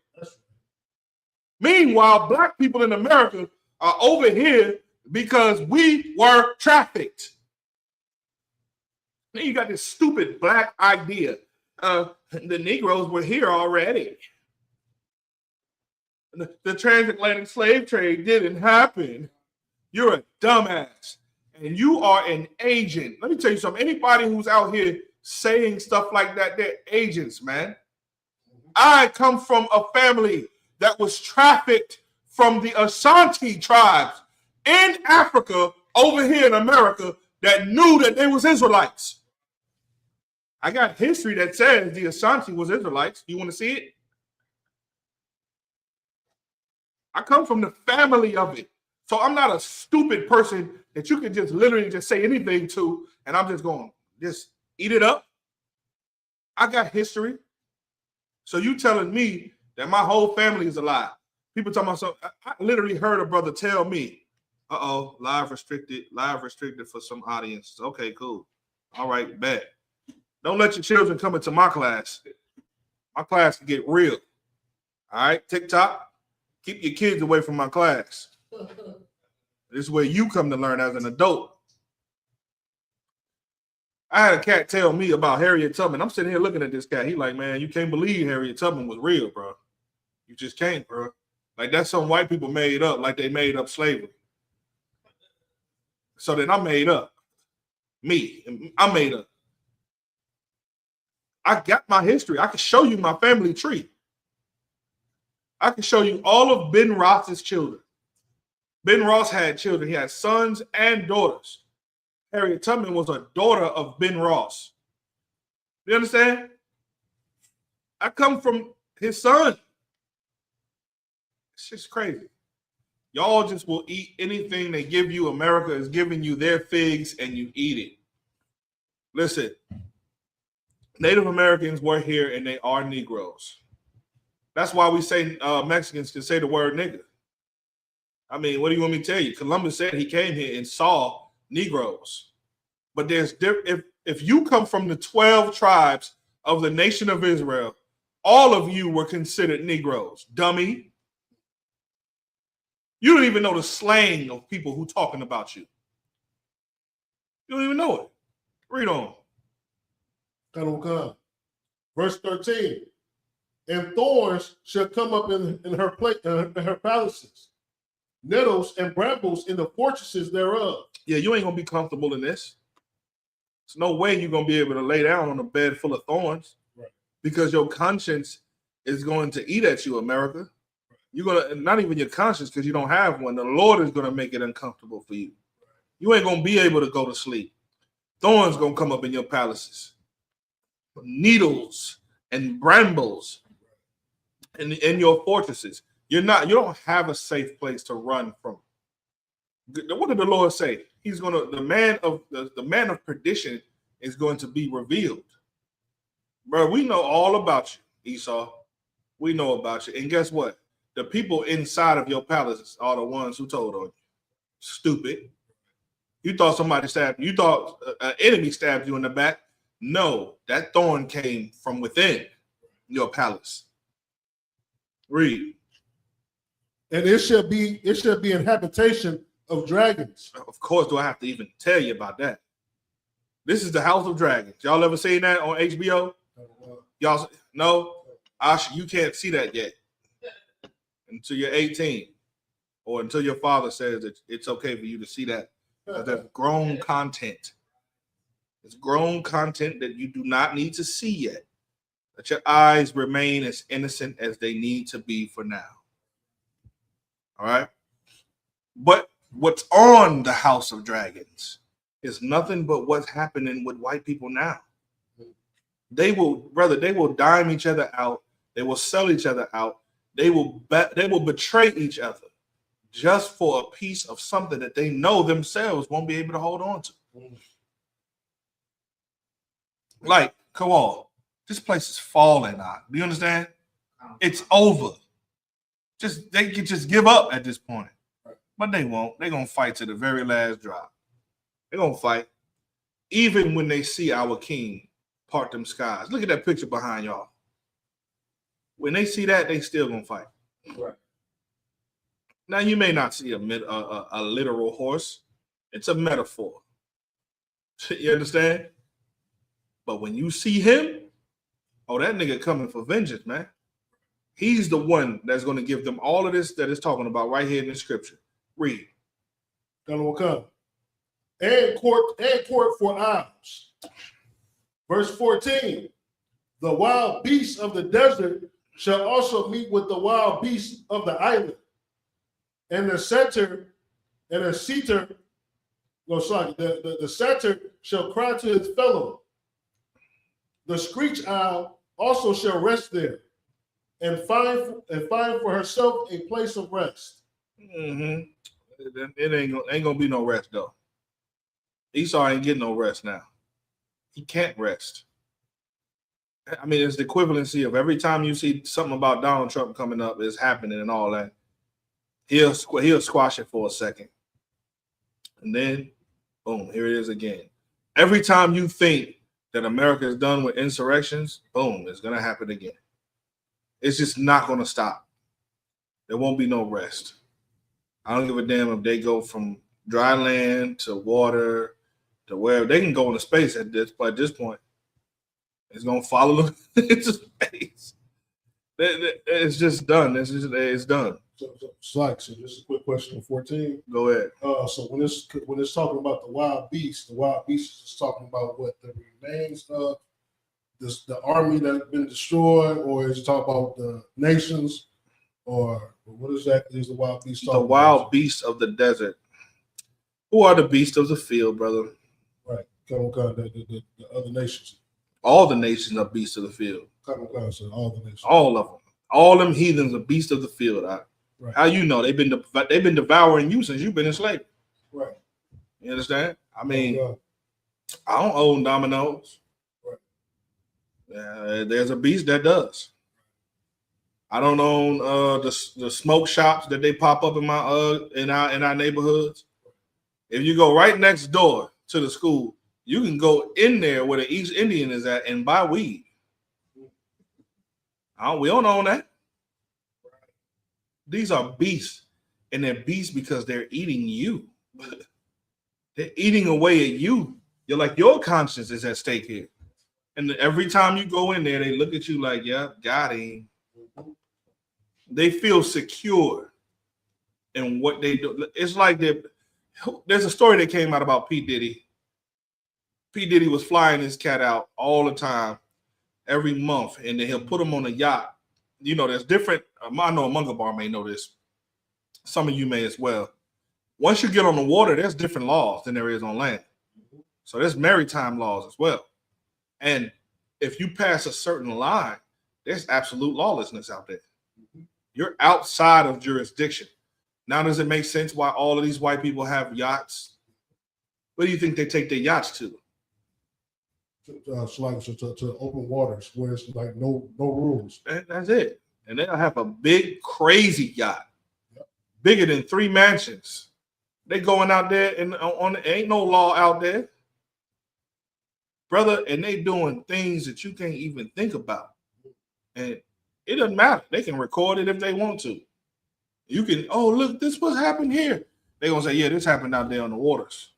Meanwhile, black people in America are over here because we were trafficked. Then you got this stupid black idea. The Negroes were here already. The transatlantic slave trade didn't happen. You're a dumbass. And you are an agent. Let me tell you something. Anybody who's out here saying stuff like that, they're agents, man. I come from a family that was trafficked from the Ashanti tribes in Africa over here in America that knew that they was Israelites. I got history that says the Ashanti was Israelites. You want to see it? I come from the family of it. So I'm not a stupid person that you can just literally just say anything to, and I'm just going, just eat it up. I got history. So you telling me that my whole family is alive. People talking about something. I literally heard a brother tell me, live restricted for some audience. Okay, cool. All right, bet. Don't let your children come into my class. My class can get real. All right, TikTok. Keep your kids away from my class. This is where you come to learn as an adult. I had a cat tell me about Harriet Tubman. I'm sitting here looking at this cat. He like, man, you can't believe Harriet Tubman was real, bro. You just can't, bro. Like, that's something white people made up, like they made up slavery. So then I made up. Me. I made up. I got my history. I can show you my family tree. I can show you all of Ben Ross's children. Ben Ross had children. He had sons and daughters. Harriet Tubman was a daughter of Ben Ross. You understand? I come from his son. It's just crazy. Y'all just will eat anything they give you. America is giving you their figs and you eat it. Listen, Native Americans were here and they are Negroes. That's why we say Mexicans can say the word nigger. I mean, what do you want me to tell you? Columbus said he came here and saw Negroes. But there's if you come from the 12 tribes of the nation of Israel, all of you were considered Negroes. Dummy. You don't even know the slang of people who talking about you. You don't even know it. Read on. Verse 13. And thorns shall come up in her palaces, nettles and brambles in the fortresses thereof. Yeah, you ain't gonna be comfortable in this. There's no way you're gonna be able to lay down on a bed full of thorns, right? Because your conscience is going to eat at you, America. You're gonna, not even your conscience, because you don't have one. The Lord is gonna make it uncomfortable for you. You ain't gonna be able to go to sleep. Thorns gonna come up in your palaces, needles and brambles in your fortresses. You don't have a safe place to run from. What did the Lord say? He's gonna, the man of perdition is going to be revealed. Bro, we know all about you, Esau. We know about you. And guess what? The people inside of your palace are the ones who told on you. Stupid. You thought somebody stabbed you. You thought an enemy stabbed you in the back. No, that thorn came from within your palace. Read. And it shall be an habitation of dragons. Of course, do I have to even tell you about that? This is the House of Dragons. Y'all ever seen that on HBO? Y'all no? You can't see that yet until you're 18, or until your father says that it's okay for you to see that. That's grown content. It's grown content that you do not need to see yet. Let your eyes remain as innocent as they need to be for now. All right? But what's on the House of Dragons is nothing but what's happening with white people now. They will dime each other out. They will sell each other out. They will betray each other just for a piece of something that they know themselves won't be able to hold on to. Like, come on. This place is falling out. Do you understand? It's over. They can just give up at this point. But they won't. They're going to fight to the very last drop. They're going to fight. Even when they see our king part them skies. Look at that picture behind y'all. When they see that, they still going to fight. Right. Now, you may not see a literal horse. It's a metaphor. You understand? But when you see him, oh, that nigga coming for vengeance, man. He's the one that's going to give them all of this that it's talking about right here in the scripture. Read. Then will come. And court for arms. Verse 14. The wild beasts of the desert shall also meet with the wild beasts of the island. And the setter, the setter shall cry to his fellow. The screech owl also shall rest there, and find for herself a place of rest. Mm-hmm. It ain't gonna be no rest though. Esau ain't getting no rest now. He can't rest. I mean, it's the equivalency of every time you see something about Donald Trump coming up, is happening and all that. He'll squash it for a second, and then boom, here it is again. Every time you think that America is done with insurrections, boom, it's gonna happen again. It's just not gonna stop. There won't be no rest. I don't give a damn if they go from dry land to water to wherever. They can go into space at this point. It's gonna follow them into space. It's just done. It's done. So just a quick question. 14. Go ahead. So when it's talking about the wild beast is just talking about what the remains of the army that has been destroyed, or is it talking about the nations, or what exactly is the wild beast talking about? The wild beasts of the desert. Who are the beasts of the field, brother? Right. The other nations. All the nations are beasts of the field. So all the nations. All of them. All them heathens are beasts of the field. Right. How you know they've been devouring you since you've been enslaved? Right. You understand? I mean, I don't own dominoes. Right. There's a beast that does. I don't own the smoke shops that they pop up in our neighborhoods. If you go right next door to the school, you can go in there where the East Indian is at and buy weed. We don't own that. These are beasts, and they're beasts because they're eating you. They're eating away at you. You're like, your conscience is at stake here. And every time you go in there, they look at you like, yeah, got him. They feel secure in what they do. It's like there's a story that came out about P. Diddy. P. Diddy was flying his cat out all the time, every month, and then he'll put him on a yacht. You know, there's different. I know a Munga Bar may know this. Some of you may as well. Once you get on the water, there's different laws than there is on land. So there's maritime laws as well. And if you pass a certain line, there's absolute lawlessness out there. You're outside of jurisdiction. Now, does it make sense why all of these white people have yachts? Where do you think they take their yachts to? To open waters where it's like no rules. That's it. And they'll have a big, crazy yacht, bigger than 3 mansions. They going out there and ain't no law out there, brother. And they doing things that you can't even think about. And it doesn't matter. They can record it if they want to. You can, oh, look, this what happened here. They're going to say, yeah, this happened out there on the waters.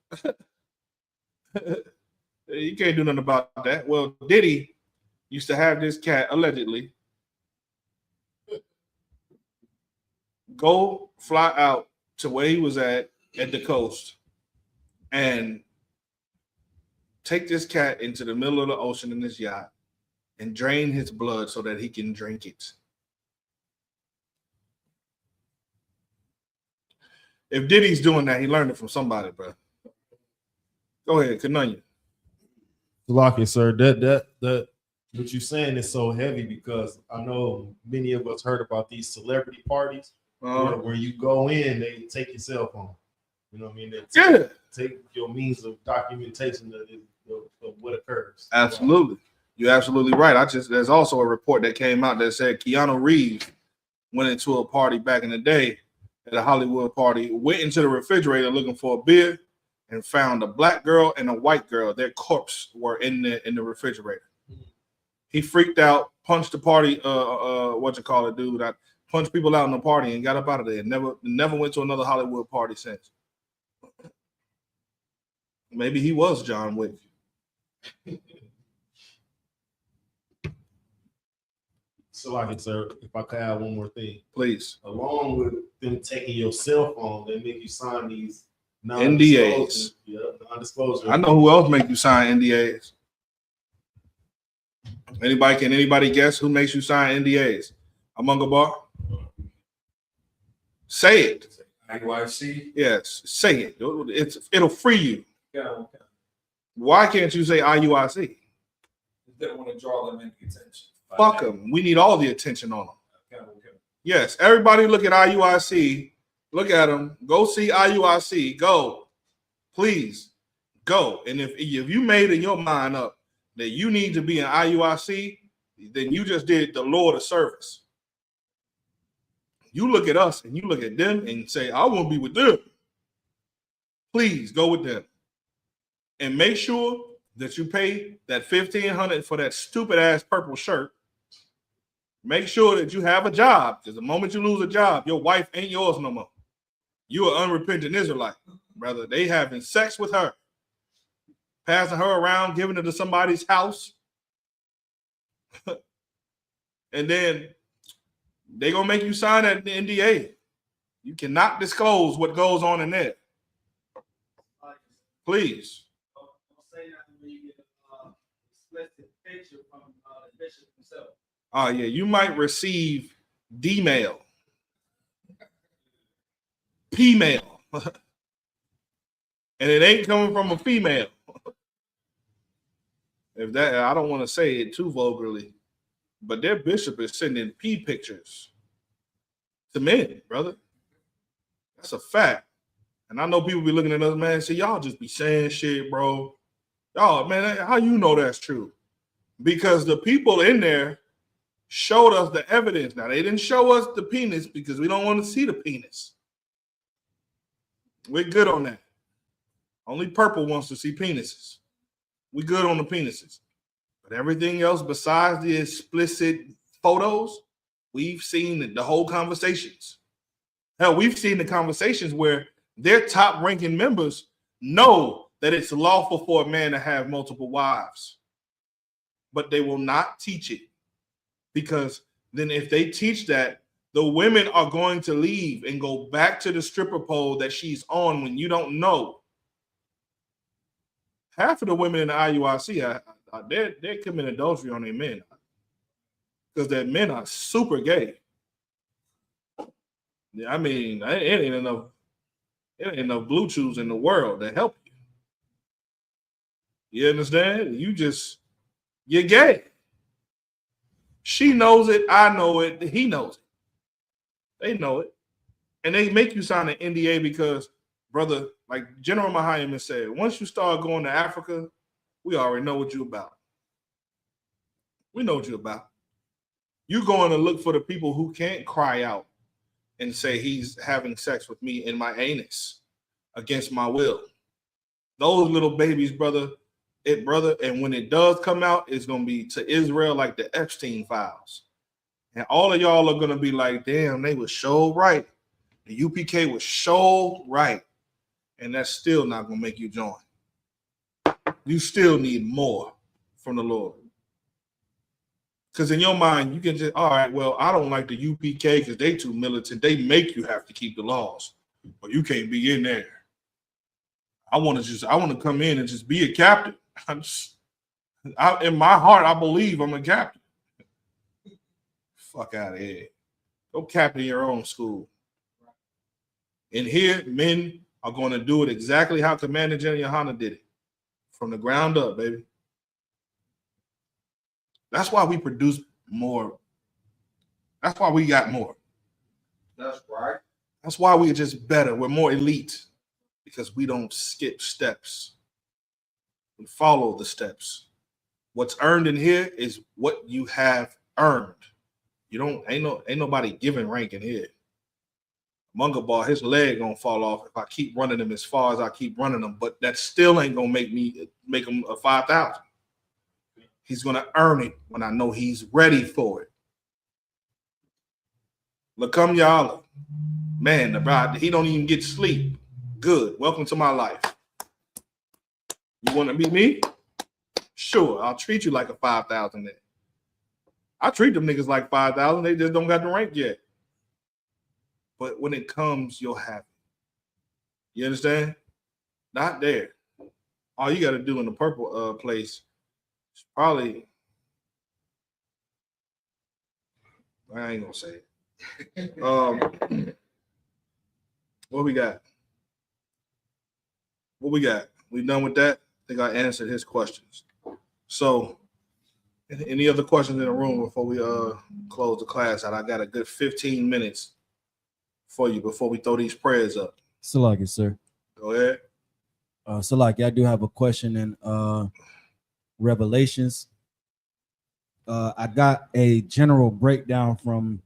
You can't do nothing about that. Well, Diddy used to have this cat, allegedly, go fly out to where he was at the coast and take this cat into the middle of the ocean in his yacht and drain his blood so that he can drink it. If Diddy's doing that, he learned it from somebody, bro. Go ahead, Kananya. Lucky, sir. That what you're saying is so heavy because I know many of us heard about these celebrity parties where you go in, they take your cell phone. You know what I mean? They take your means of documentation of what occurs. Absolutely. You're absolutely right. There's also a report that came out that said Keanu Reeves went into a party back in the day at a Hollywood party, went into the refrigerator looking for a beer, and found a black girl and a white girl. Their corpse were in the refrigerator. He freaked out, punched the party, dude. I punched people out in the party and got up out of there. Never went to another Hollywood party since. Maybe he was John Wick. So, like, sir, if I could add one more thing, please. Along with them taking your cell phone, they make you sign these NDAs. Non-disclosure. I know who else make you sign NDAs. Can anybody guess who makes you sign NDAs? Among a bar? Say it. IUIC? Yes, say it. It'll free you. Yeah, okay. Why can't you say IUIC? They don't want to draw them into attention. Fuck them. We need all the attention on them. Okay. Yes, everybody look at IUIC. Look at them. Go see IUIC. Go. Please. Go. And if you made in your mind up that you need to be an IUIC, then you just did the Lord a service. You look at us and you look at them and say, I want to be with them. Please go with them. And make sure that you pay that $1,500 for that stupid ass purple shirt. Make sure that you have a job, because the moment you lose a job, your wife ain't yours no more. You're an unrepentant Israelite, brother. They having sex with her, passing her around, giving her to somebody's house. And then they gonna make you sign that NDA. You cannot disclose what goes on in there. Please. Oh yeah, you might receive D-mail, P-mail, and it ain't coming from a female. If that, I don't want to say it too vulgarly, but their bishop is sending P pictures to men, brother. That's a fact. And I know people be looking at us, man, say, y'all just be saying shit, bro. Y'all, man, how you know that's true? Because the people in there showed us the evidence. Now, they didn't show us the penis because we don't want to see the penis. We're good on that. Only Purple wants to see penises. We good on the penises. But everything else besides the explicit photos, we've seen the whole conversations. Hell, we've seen the conversations where their top-ranking members know that it's lawful for a man to have multiple wives, but they will not teach it, because then if they teach that, the women are going to leave and go back to the stripper pole that she's on when you don't know. Half of the women in the IUIC, they're committing adultery on their men because their men are super gay. I mean, it ain't enough blue chews in the world to help you. You understand? You're gay. She knows it. I know it. He knows it. They know it. And they make you sign an NDA because, brother, like General Mahayim said, once you start going to Africa, we already know what you're about. We know what you're about. You're going to look for the people who can't cry out and say he's having sex with me in my anus against my will. Those little babies, brother, and when it does come out, it's going to be to Israel like the Epstein files. And all of y'all are going to be like, damn, they was so right. The UPK was so right. And that's still not going to make you join. You still need more from the Lord. Because in your mind, you can just, all right, well, I don't like the UPK because they too militant. They make you have to keep the laws, or you can't be in there. I want to come in and just be a captain. In my heart, I believe I'm a captain. Fuck out of here. Go captain your own school. And here, men are going to do it exactly how Commander General Yohana did it. From the ground up, baby. That's why we produce more. That's why we got more. That's right. That's why we're just better. We're more elite because we don't skip steps. We follow the steps. What's earned in here is what you have earned. Ain't nobody giving rank in here. Munga Ball, his leg gonna fall off if I keep running him as far as I keep running him, but that still ain't gonna make him a 5,000. He's gonna earn it when I know he's ready for it. Lakum Yala, man, the bride, he don't even get sleep. Good, welcome to my life. You want to meet me? Sure, I'll treat you like a 5,000 then. I treat them niggas like 5,000. They just don't got the rank yet. But when it comes, you'll have it. You understand? Not there. All you got to do in the purple place is probably, I ain't gonna say it. What we got? We done with that? I think I answered his questions. So, any other questions in the room before we close the class out? I got a good 15 minutes for you before we throw these prayers up. Salaki, sir. Go ahead. Salaki, I do have a question in Revelations. I got a general breakdown from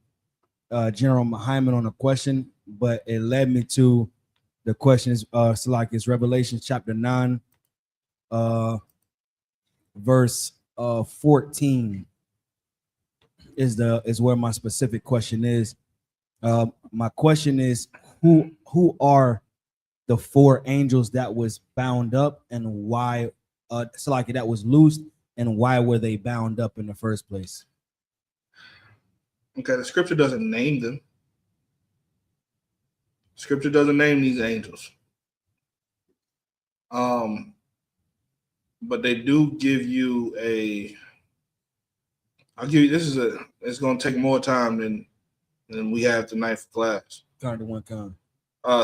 General Mahayim on a question, but it led me to the questions. Salaki, is Revelation chapter 9, verse 14 is where my specific question is. My question is, who are the four angels that was bound up, and why Salaki, that was loosed, and why were they bound up in the first place? Okay, the scripture doesn't name them. Scripture doesn't name these angels. But they do give you I'll give you it's gonna take more time than we have tonight for class. Kind of one kind.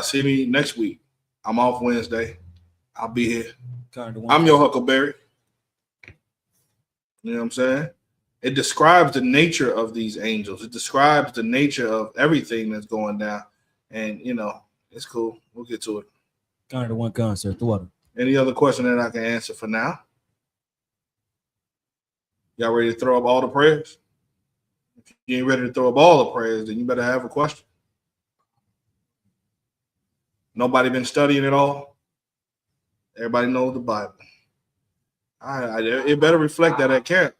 See me next week. I'm off Wednesday. I'll be here. Kind of I'm your Huckleberry. You know what I'm saying? It describes the nature of these angels. It describes the nature of everything that's going down. And, it's cool. We'll get to it. Kind of one kind, sir. The water. Any other question that I can answer for now? Y'all ready to throw up all the prayers? If you ain't ready to throw up all the prayers, then you better have a question. Nobody been studying it all? Everybody knows the Bible. It better reflect that at camp.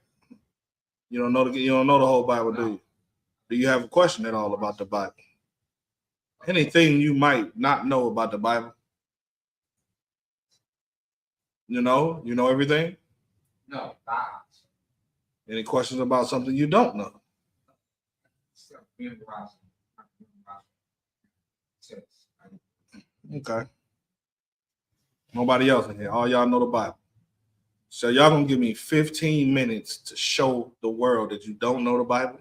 You don't know the whole Bible, do you? Do you have a question at all about the Bible? Anything you might not know about the Bible? You know everything? No. Any questions about something you don't know? Okay. Nobody else in here. All y'all know the Bible. So y'all gonna give me 15 minutes to show the world that you don't know the Bible?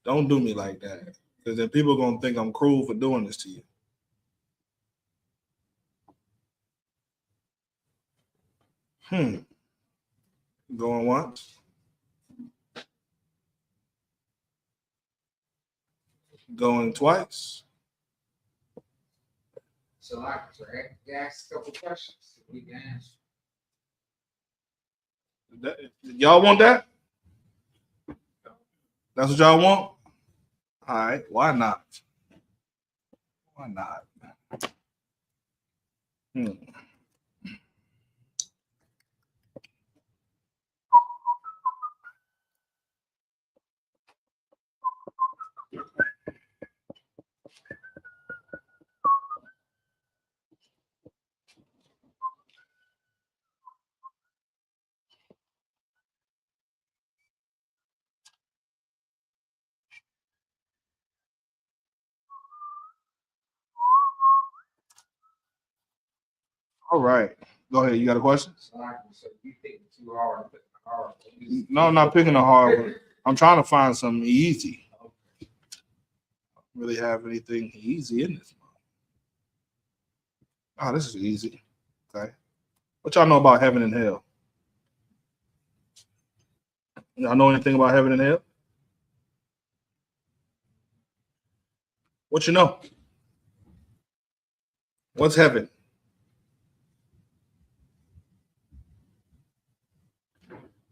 Don't do me like that, because then people are gonna think I'm cruel for doing this to you. Going once. Going twice. So I ask a couple questions. We can answer. Y'all want that? That's what y'all want? All right. Why not? Why not? All right. Go ahead. You got a question? So you think too hard. No, I'm not picking a hard one. I'm trying to find something easy. I don't really have anything easy in this one. Oh, this is easy. Okay. What y'all know about heaven and hell? Y'all know anything about heaven and hell? What you know? What's heaven?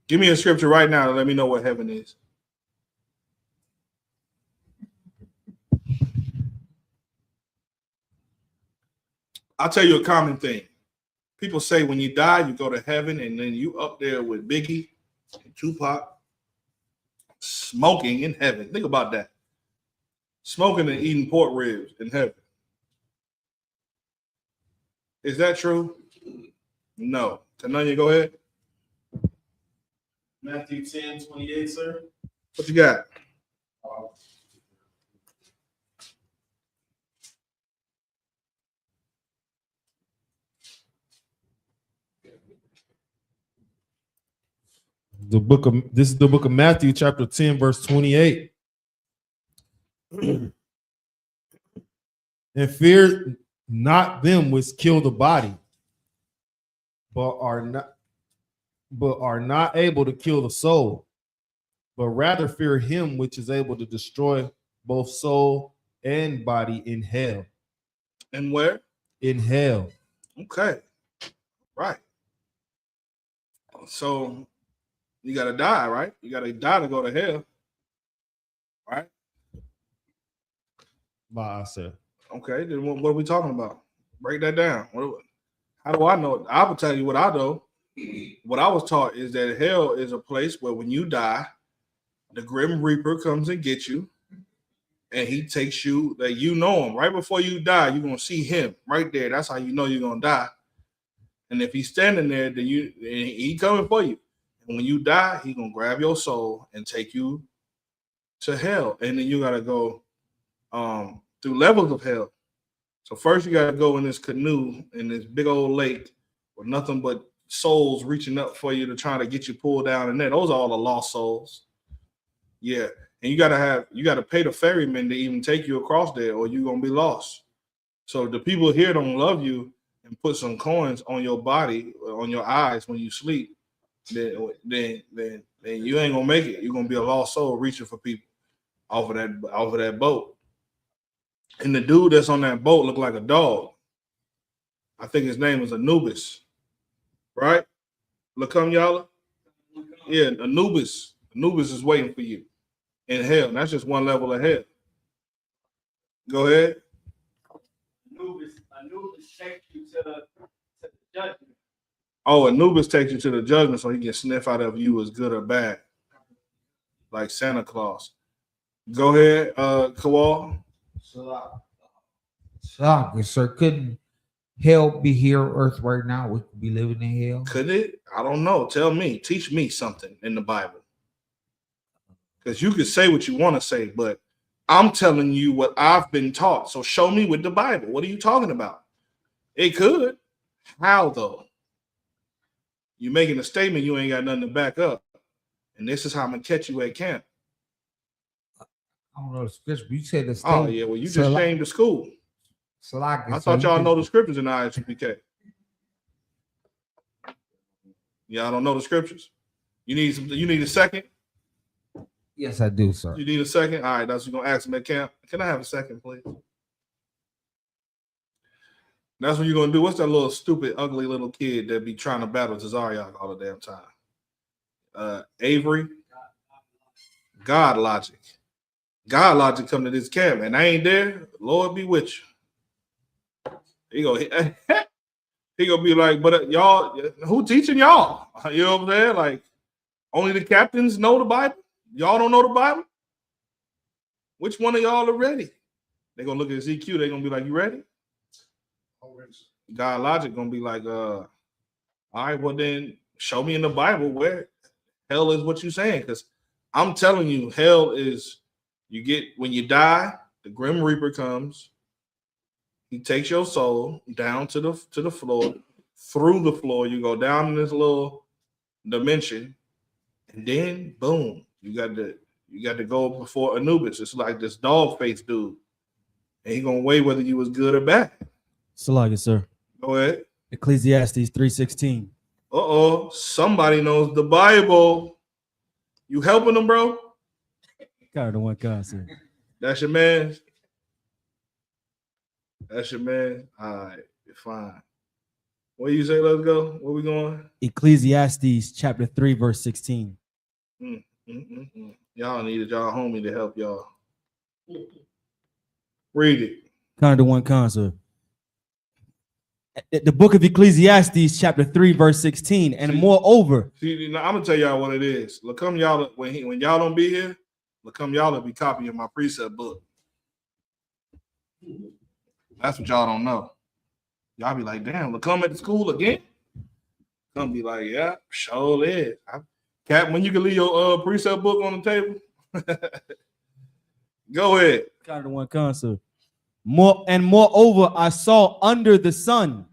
Give me a scripture right now to let me know what heaven is. I'll tell you a common thing. People say when you die, you go to heaven, and then you up there with Biggie and Tupac smoking in heaven. Think about that. Smoking and eating pork ribs in heaven. Is that true? No. Tananya, go ahead. Matthew 10:28, sir. What you got? This is the book of Matthew, chapter 10, verse 28. And fear not them which kill the body, but are not able to kill the soul, but rather fear him which is able to destroy both soul and body in hell. And where? In hell. Okay. Right. So you got to die, right? You got to die to go to hell. Right? Bye, sir. Okay. Then what are we talking about? Break that down. How do I know? I will tell you what I know. What I was taught is that hell is a place where when you die, the Grim Reaper comes and gets you, and he takes you, that you know him. Right before you die, you're going to see him right there. That's how you know you're going to die. And if he's standing there, then he coming for you. And when you die, he's going to grab your soul and take you to hell. And then you got to go through levels of hell. So first you got to go in this canoe in this big old lake with nothing but souls reaching up for you to try to get you pulled down in there. Those are all the lost souls. Yeah. And you got to pay the ferryman to even take you across there or you're going to be lost. So the people here don't love you and put some coins on your body, on your eyes when you sleep, then you ain't gonna make it. You're gonna be a lost soul reaching for people off of that boat. And the dude that's on that boat looked like a dog. I think his name was Anubis, right? Lakum Yala? Yeah, Anubis. Anubis is waiting for you in hell. And that's just one level of hell. Go ahead. Anubis takes you to the judgment. Oh, Anubis takes you to the judgment so he can sniff out of you as good or bad. Like Santa Claus. Go ahead, Kawal. Sir, couldn't hell be here on earth right now? We could be living in hell. Could it? I don't know. Tell me. Teach me something in the Bible. Because you can say what you want to say, but I'm telling you what I've been taught. So show me with the Bible. What are you talking about? It could. How though? You're making a statement you ain't got nothing to back up. And this is how I'm going to catch you at camp. I don't know the scripture. You said the Oh, yeah. Well, you just shamed the school. I thought y'all know the scriptures in the Isupk. Y'all don't know the scriptures? You need a second? Yes, I do, sir. You need a second? All right, that's what you're going to ask me at camp. Can I have a second, please? That's what you're going to do. What's that little stupid, ugly little kid that be trying to battle Tazariak all the damn time? Avery? God Logic. God Logic come to this camp, and I ain't there. Lord be with you. He gonna be like, but y'all, who teaching y'all? You know what I'm saying? Like, only the captains know the Bible? Y'all don't know the Bible? Which one of y'all are ready? They're gonna look at ZQ, they're gonna be like, you ready? God Logic gonna be like, all right, well then show me in the Bible where hell is what you're saying. Because I'm telling you, hell is you get when you die, the Grim Reaper comes. He takes your soul down to the floor. Through the floor, you go down in this little dimension, and then boom, you got to go before Anubis. It's like this dog face dude, and he gonna weigh whether you was good or bad. Salaga, sir. Go ahead. Ecclesiastes 3:16. Somebody knows the Bible. You helping them, bro? God, the one God, sir. That's your man. That's your man. All right, fine. What do you say? Let's go. Where we going? Ecclesiastes chapter 3, verse 16. Y'all needed y'all homie to help y'all. Read it. Kind of one sir. The book of Ecclesiastes chapter 3, verse 16. And moreover. See, I'm gonna tell y'all what it is. Look, come y'all when y'all don't be here. Look, come y'all to be copying my precept book. That's what y'all don't know. Y'all be like, damn, look, come at the school again. Come be like, yeah, sure is. Cap, when you can leave your precept book on the table. Go ahead. Kind of one sir. Moreover, I saw under the sun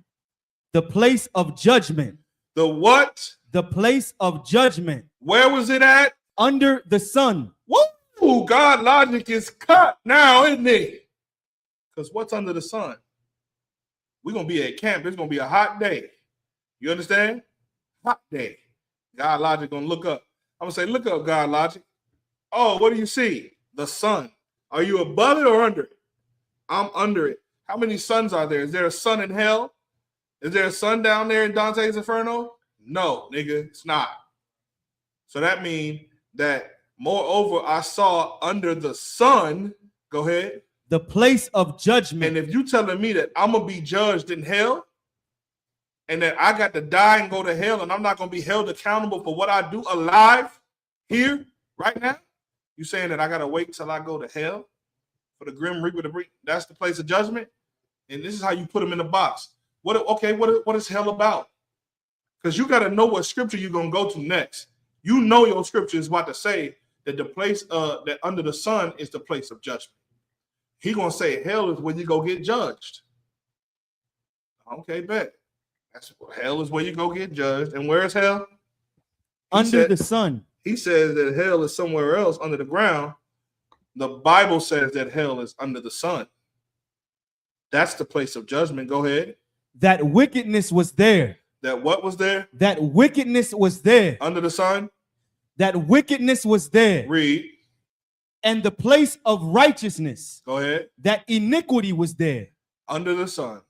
the place of judgment. The what? The place of judgment. Where was it at? Under the sun. Woo! God Logic is cut now, isn't it? Because what's under the sun? We're going to be at camp. It's going to be a hot day. You understand? Hot day. God Logic going to look up. I'm going to say, look up, God Logic. Oh, what do you see? The sun. Are you above it or under it? I'm under it. How many suns are there? Is there a sun in hell? Is there a sun down there in Dante's Inferno? No, nigga, it's not. So that means that moreover, I saw under the sun, go ahead. The place of judgment. And if you telling me that I'm going to be judged in hell and that I got to die and go to hell and I'm not going to be held accountable for what I do alive here right now, you saying that I got to wait till I go to hell? For the Grim Reaper to bring, that's the place of judgment, and this is how you put them in the box. What is hell about? Because you got to know what scripture you're gonna go to next. You know your scripture is about to say that the place that under the sun is the place of judgment, He gonna say hell is where you go get judged. Okay, bet. That's hell is where you go get judged. And where is hell? Under the sun. He says that hell is somewhere else under the ground. The Bible says that hell is under the sun. That's the place of judgment. Go ahead. That wickedness was there. That what was there? That wickedness was there. Under the sun? That wickedness was there. Read. And the place of righteousness. Go ahead. That iniquity was there. Under the sun.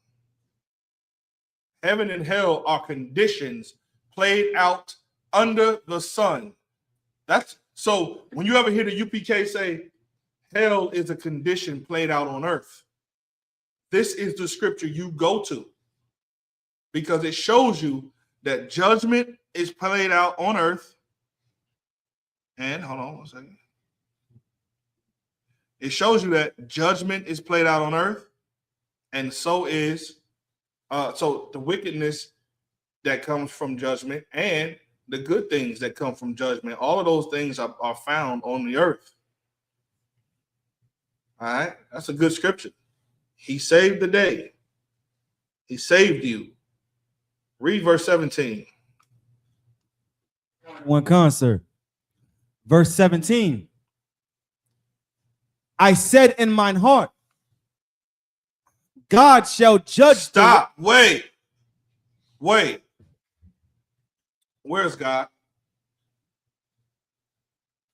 Heaven and hell are conditions played out under the sun. That's so when you ever hear the UPK say hell is a condition played out on earth, this is the scripture you go to because it shows you that judgment is played out on earth. And hold on one second. It shows you that judgment is played out on earth, and so is so the wickedness that comes from judgment and the good things that come from judgment. All of those things are found on the earth. All right, that's a good scripture. He saved the day. He saved you. Read verse 17. One concert. Verse 17. I said in mine heart, God shall judge. Stop. Wait. Where's God?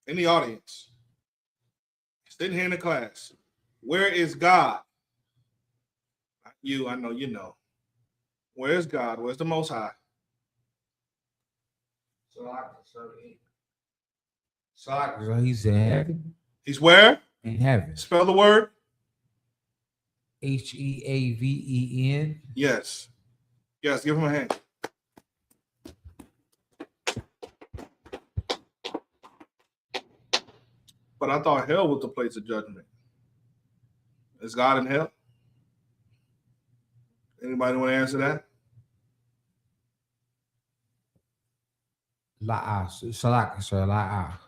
In the audience. Sitting here in the class. Where is God? You, I know you know. Where's God? Where's the Most High? So he's in heaven. He's where? In heaven. Spell the word. Heaven. Yes. Yes, give him a hand. But I thought hell was the place of judgment. Is God in hell? Anybody want to answer that?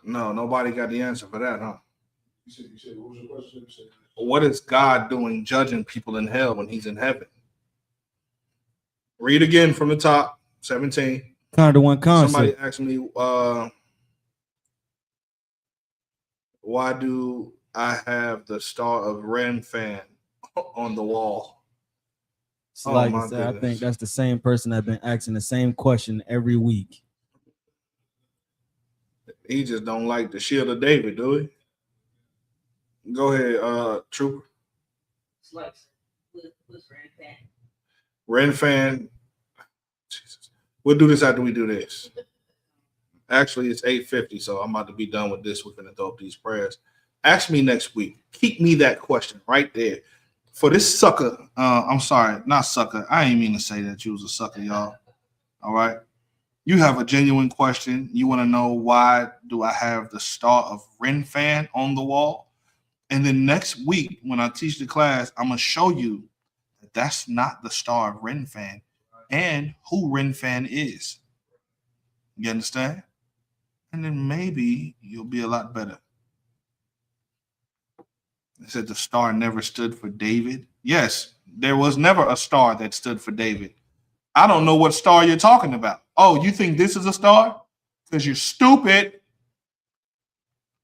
No, nobody got the answer for that, huh? You said, what was your question? You said, What is God doing judging people in hell when he's in heaven? Read again from the top, 17. Somebody asked me, why do I have the Star of Ren fan on the wall? So like I said, I think that's the same person that's been asking the same question every week. He just don't like the Shield of David, do he? Go ahead, Trooper. Ren fan. Jesus. We'll do this after we do this. Actually, it's 8:50, so I'm about to be done with this. We're going to throw up these prayers. Ask me next week. Keep me that question right there. For this sucker, I'm sorry, not sucker. I ain't mean to say that you was a sucker, y'all. All right? You have a genuine question. You want to know why do I have the Star of Ren fan on the wall? And then next week, when I teach the class, I'm going to show you that that's not the Star of Ren fan and who Ren fan is. You understand? And then maybe you'll be a lot better. It said the star never stood for David. Yes, there was never a star that stood for David. I don't know what star you're talking about. Oh, you think this is a star? Because you're stupid,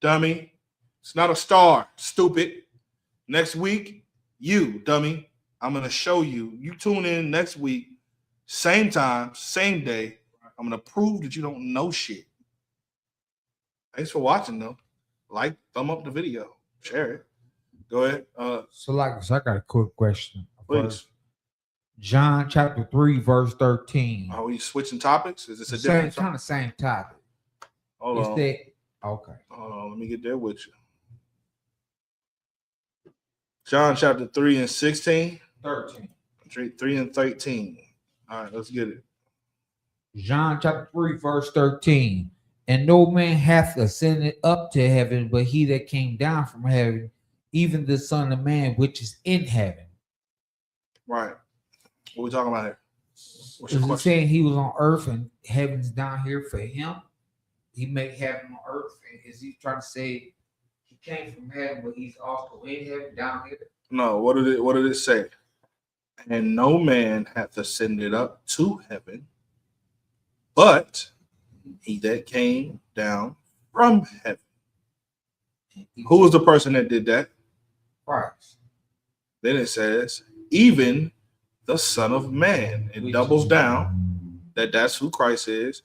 dummy. It's not a star, stupid. Next week, you, dummy. I'm going to show you. You tune in next week, same time, same day. I'm going to prove that you don't know shit. Thanks for watching, though. Like, thumb up the video. Share it. Go ahead. So I got a quick question. Please. John chapter 3, verse 13. Are we switching topics? Is this a Same different kind of same topic? Hold on. Okay. Hold on. Let me get there with you. John chapter 3 and 16. 13. 3 and 13. All right, let's get it. John chapter 3, verse 13. And no man hath ascended up to heaven, but he that came down from heaven, even the Son of Man, which is in heaven. Right. What are we talking about here? What's Is your it question? saying he was on earth and heaven's down here for him? He made heaven on earth. And is he trying to say he came from heaven, but he's also in heaven down here? No, what did it say? And no man hath ascended up to heaven, but he that came down from heaven. Who was the person that did that? Christ. Then it says, even the Son of Man. It doubles down that's who Christ is,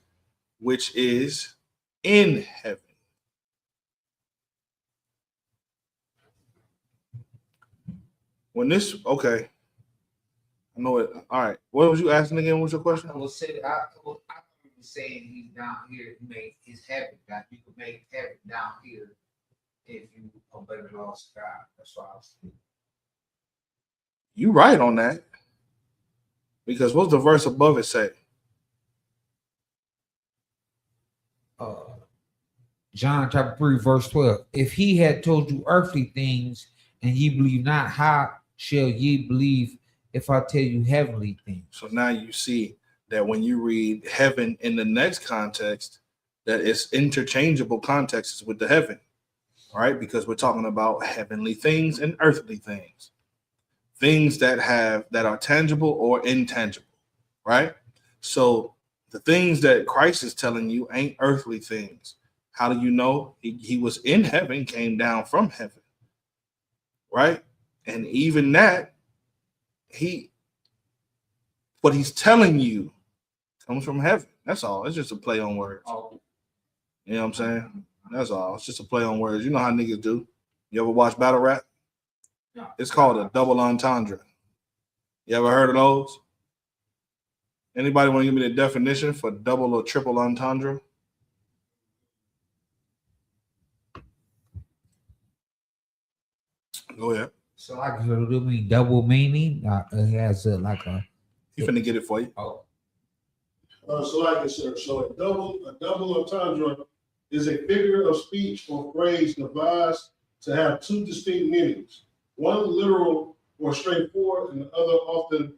which is in heaven. When this, okay. I know it. All right. What was you asking again? What was your question? I was saying he's down here. He made his heaven. That you could make heaven down here if you obey the laws of God. That's why I was saying. You right on that. Because what's the verse above it say? John chapter 3, verse 12. If he had told you earthly things and ye believe not, how shall ye believe if I tell you heavenly things? So now you see that when you read heaven in the next context, that it's interchangeable contexts with the heaven, right? Because we're talking about heavenly things and earthly things, things that are tangible or intangible, right? So the things that Christ is telling you ain't earthly things. How do you know? He was in heaven, came down from heaven, right? And even that, what he's telling you comes from heaven. That's all. It's just a play on words. You know what I'm saying? That's all. It's just a play on words. You know how niggas do. You ever watch battle rap? It's called a double entendre. You ever heard of those? Anybody want to give me the definition for double or triple entendre? Go ahead. So like do mean double meaning? It has like a. You finna get it for you. Oh. So like I said, so a double entendre is a figure of speech or phrase devised to have two distinct meanings. One literal or straightforward, and the other often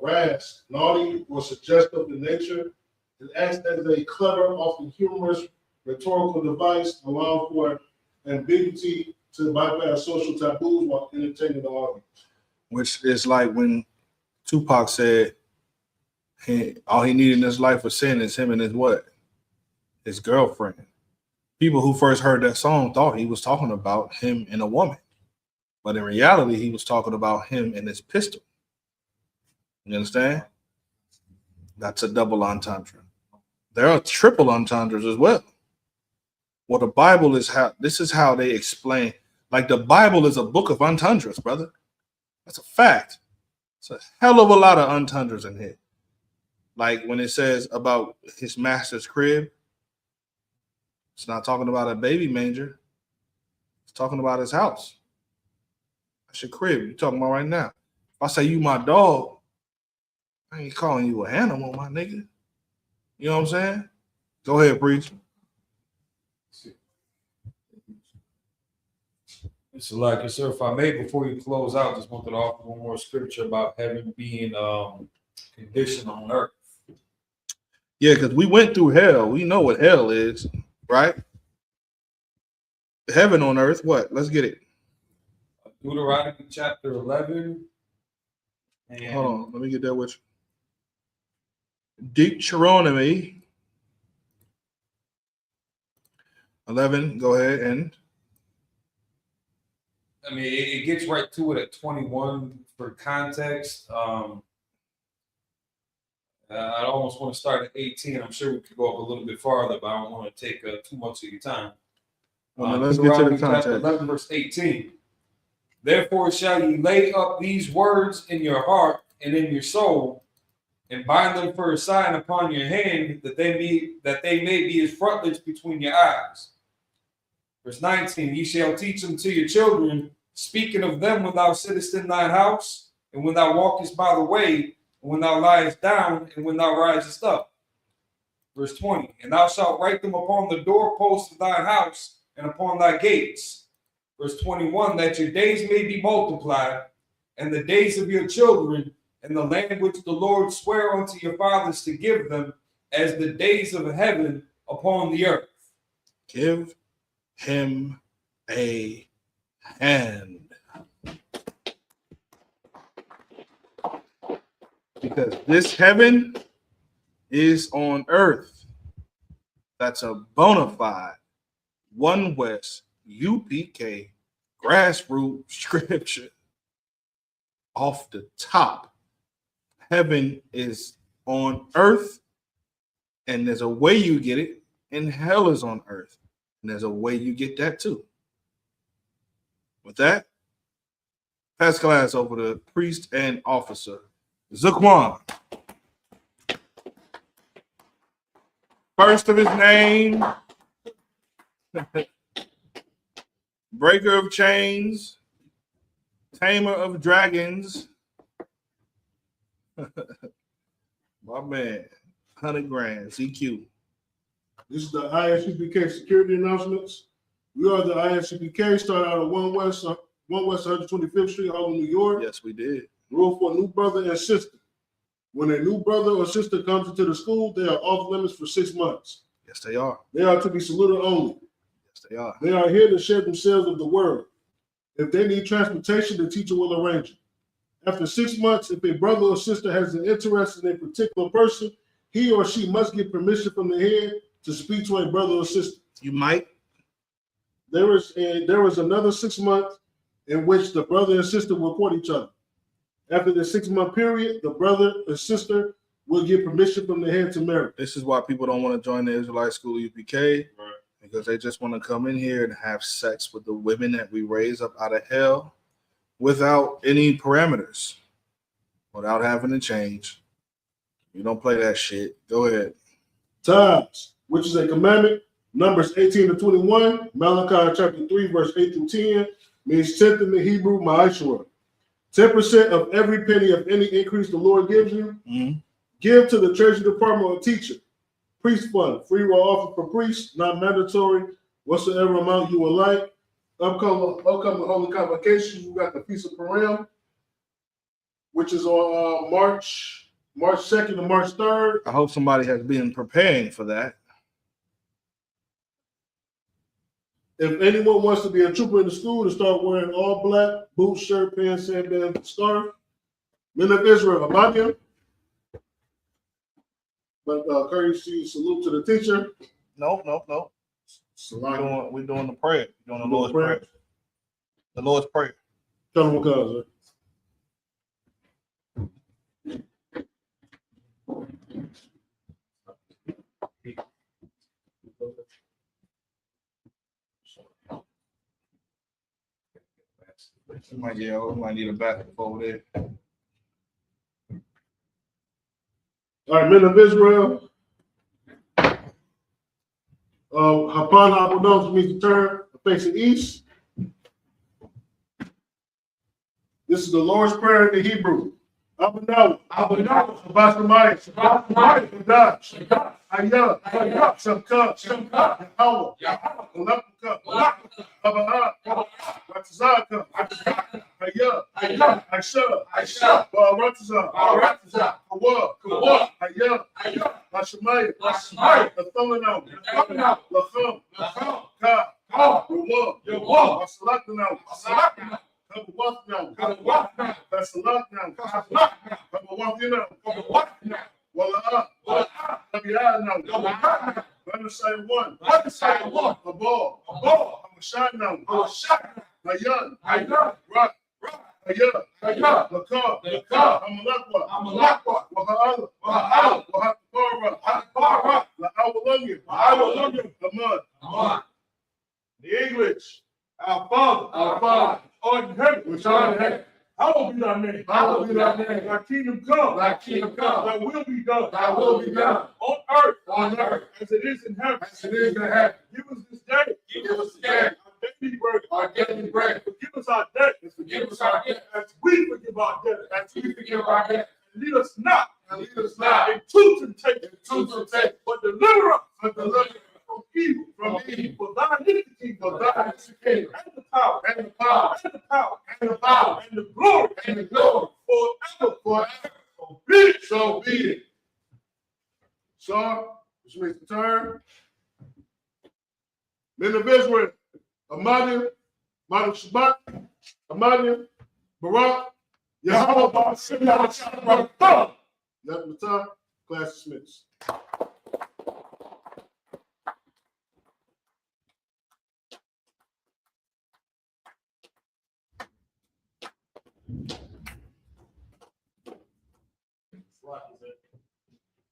rash, naughty, or suggestive in nature. It acts as a clever, often humorous, rhetorical device, allowing for ambiguity to bypass social taboos while entertaining the audience. Which is like when Tupac said, all he needed in his life was sin is him and his what? His girlfriend. People who first heard that song thought he was talking about him and a woman. But in reality, he was talking about him and his pistol. You understand? That's a double entendre. There are triple entendres as well. Well, the Bible is this is how they explain. Like the Bible is a book of entendres, brother. That's a fact. It's a hell of a lot of entendres in here. Like when it says about his master's crib, it's not talking about a baby manger. It's talking about his house. That's your crib. You're talking about right now. If I say you my dog, I ain't calling you an animal, my nigga. You know what I'm saying? Go ahead, preach. So, like, sir, if I may, before you close out, just wanted to offer one more scripture about heaven being conditioned on earth. Yeah, because we went through hell. We know what hell is, right? Heaven on earth, what? Let's get it. Deuteronomy chapter 11. And hold on, let me get that with you. Deuteronomy 11, go ahead and. I mean, it gets right to it at 21 for context. I almost want to start at 18. I'm sure we could go up a little bit farther, but I don't want to take too much of your time. Let's get to the context. 11, verse 18. Therefore shall ye lay up these words in your heart and in your soul, and bind them for a sign upon your hand, that they may be as frontlets between your eyes. Verse 19, ye shall teach them to your children, speaking of them when thou sittest in thine house, and when thou walkest by the way, and when thou liest down, and when thou risest up. Verse 20, and thou shalt write them upon the doorposts of thine house, and upon thy gates. Verse 21, that your days may be multiplied, and the days of your children, and the land which the Lord sware unto your fathers to give them, as the days of heaven upon the earth. Give him a hand. Because this heaven is on earth. That's a bona fide One West UPK grassroots scripture. Off the top, heaven is on earth, and there's a way you get it, and hell is on earth, and there's a way you get that too. With that, pass class over to priest and officer Isupk. First of his name, breaker of chains, tamer of dragons. My man, 100 grand, CQ. This is the ISUPK security announcements. We are the ISUPK, started out at 1 West 125th Street, Harlem, New York. Yes, we did. Rule for a new brother and sister. When a new brother or sister comes into the school, they are off limits for 6 months. Yes, they are. They are to be saluted only. Yes, they are. They are here to share themselves with the word. If they need transportation, the teacher will arrange it. After 6 months, if a brother or sister has an interest in a particular person, he or she must get permission from the head to speak to a brother or sister. You might. There is another 6 months in which the brother and sister will court each other. After the 6 month period, the brother and sister will get permission from the head to marry. This is why people don't want to join the Israelite School UPK, right? Because they just want to come in here and have sex with the women that we raise up out of hell without any parameters, without having to change. You don't play that shit. Go ahead. Times, which is a commandment, Numbers 18 to 21, Malachi chapter 3, verse 8 through 10, means 10th in the Hebrew, Ma'ashra. 10% of every penny of any increase the Lord gives you, give to the treasury department or teacher. Priest fund, free will offer for priests, not mandatory, whatsoever amount you would like. Upcoming holy convocations, we got the Feast of Purim, which is on March 2nd and March 3rd. I hope somebody has been preparing for that. If anyone wants to be a trooper in the school, to start wearing all black, boots, shirt, pants, sandband, scarf. Men of Israel, Amadia. But courtesy salute to the teacher. No. We're doing the prayer. We're doing the Lord's prayer. The Lord's prayer. Tell them what cause, We might need a bathroom over there. All right, men of Israel. Hapan Hapados means to turn facing east. This is the Lord's Prayer in the Hebrew. Abanaw, Shabbat Shemaim, Ayah, Shamka, Yahweh, Malakka, Abahah, Ratazaka, Ayah, Aisha, Baratazah, Kawa, Ayah, Lashamayah, Latholanau, Lacham, Ka, Rawah, Masalaknau, Kabawathna, Basalakna, Kabawathina, Wala'a, Tabi'ana, Manasai one, Abal, Hamashana, Hayan, Rak, Ayah, Lakar, Amalakwa, Waha'ala, Wahatapara, La'awalungya, Amad. The English, our Father, art in heaven, which art in heaven. Hallowed be thy name. Hallowed be thy name. Thy kingdom come. Thy kingdom come. Thy will be done. Thy will be done. On earth. As it is in heaven. As it is in heaven. Give us this day. Give us today. Our daily bread. Forgive us our debt. Forgive us our debt. As we forgive our debt. As we forgive our debt. And lead us not. Into temptation. But deliver us. From evil. For thine is the kingdom. And the power. And the glory. Forever. So be it. So, which makes the turn. Men of Israel, Amadia, Shabbat, Amadia, Barak, Yahweh, Left Matar, class dismissed.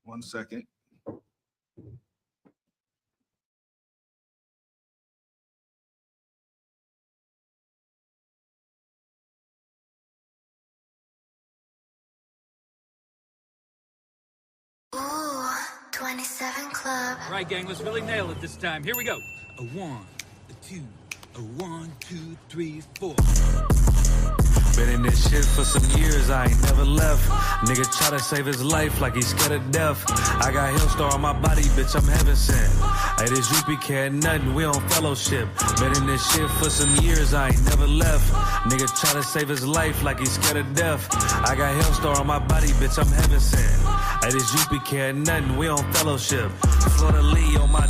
One second. Ooh, 27 Club. All right, gang, let's really nail it this time. Here we go. A 1, a 2, a 1, 2, 3, 4. Been in this shit for some years, I ain't never left. Nigga try to save his life like he's scared of death. I got Hillstar on my body, bitch, I'm heaven sent. Hey, this Isupk had nothing, we on fellowship. Been in this shit for some years, I ain't never left. Nigga try to save his life like he's scared of death. I got Hillstar on my body, bitch, I'm heaven sent. Hey, this Isupk had nothing, we on fellowship. Florida Lee on my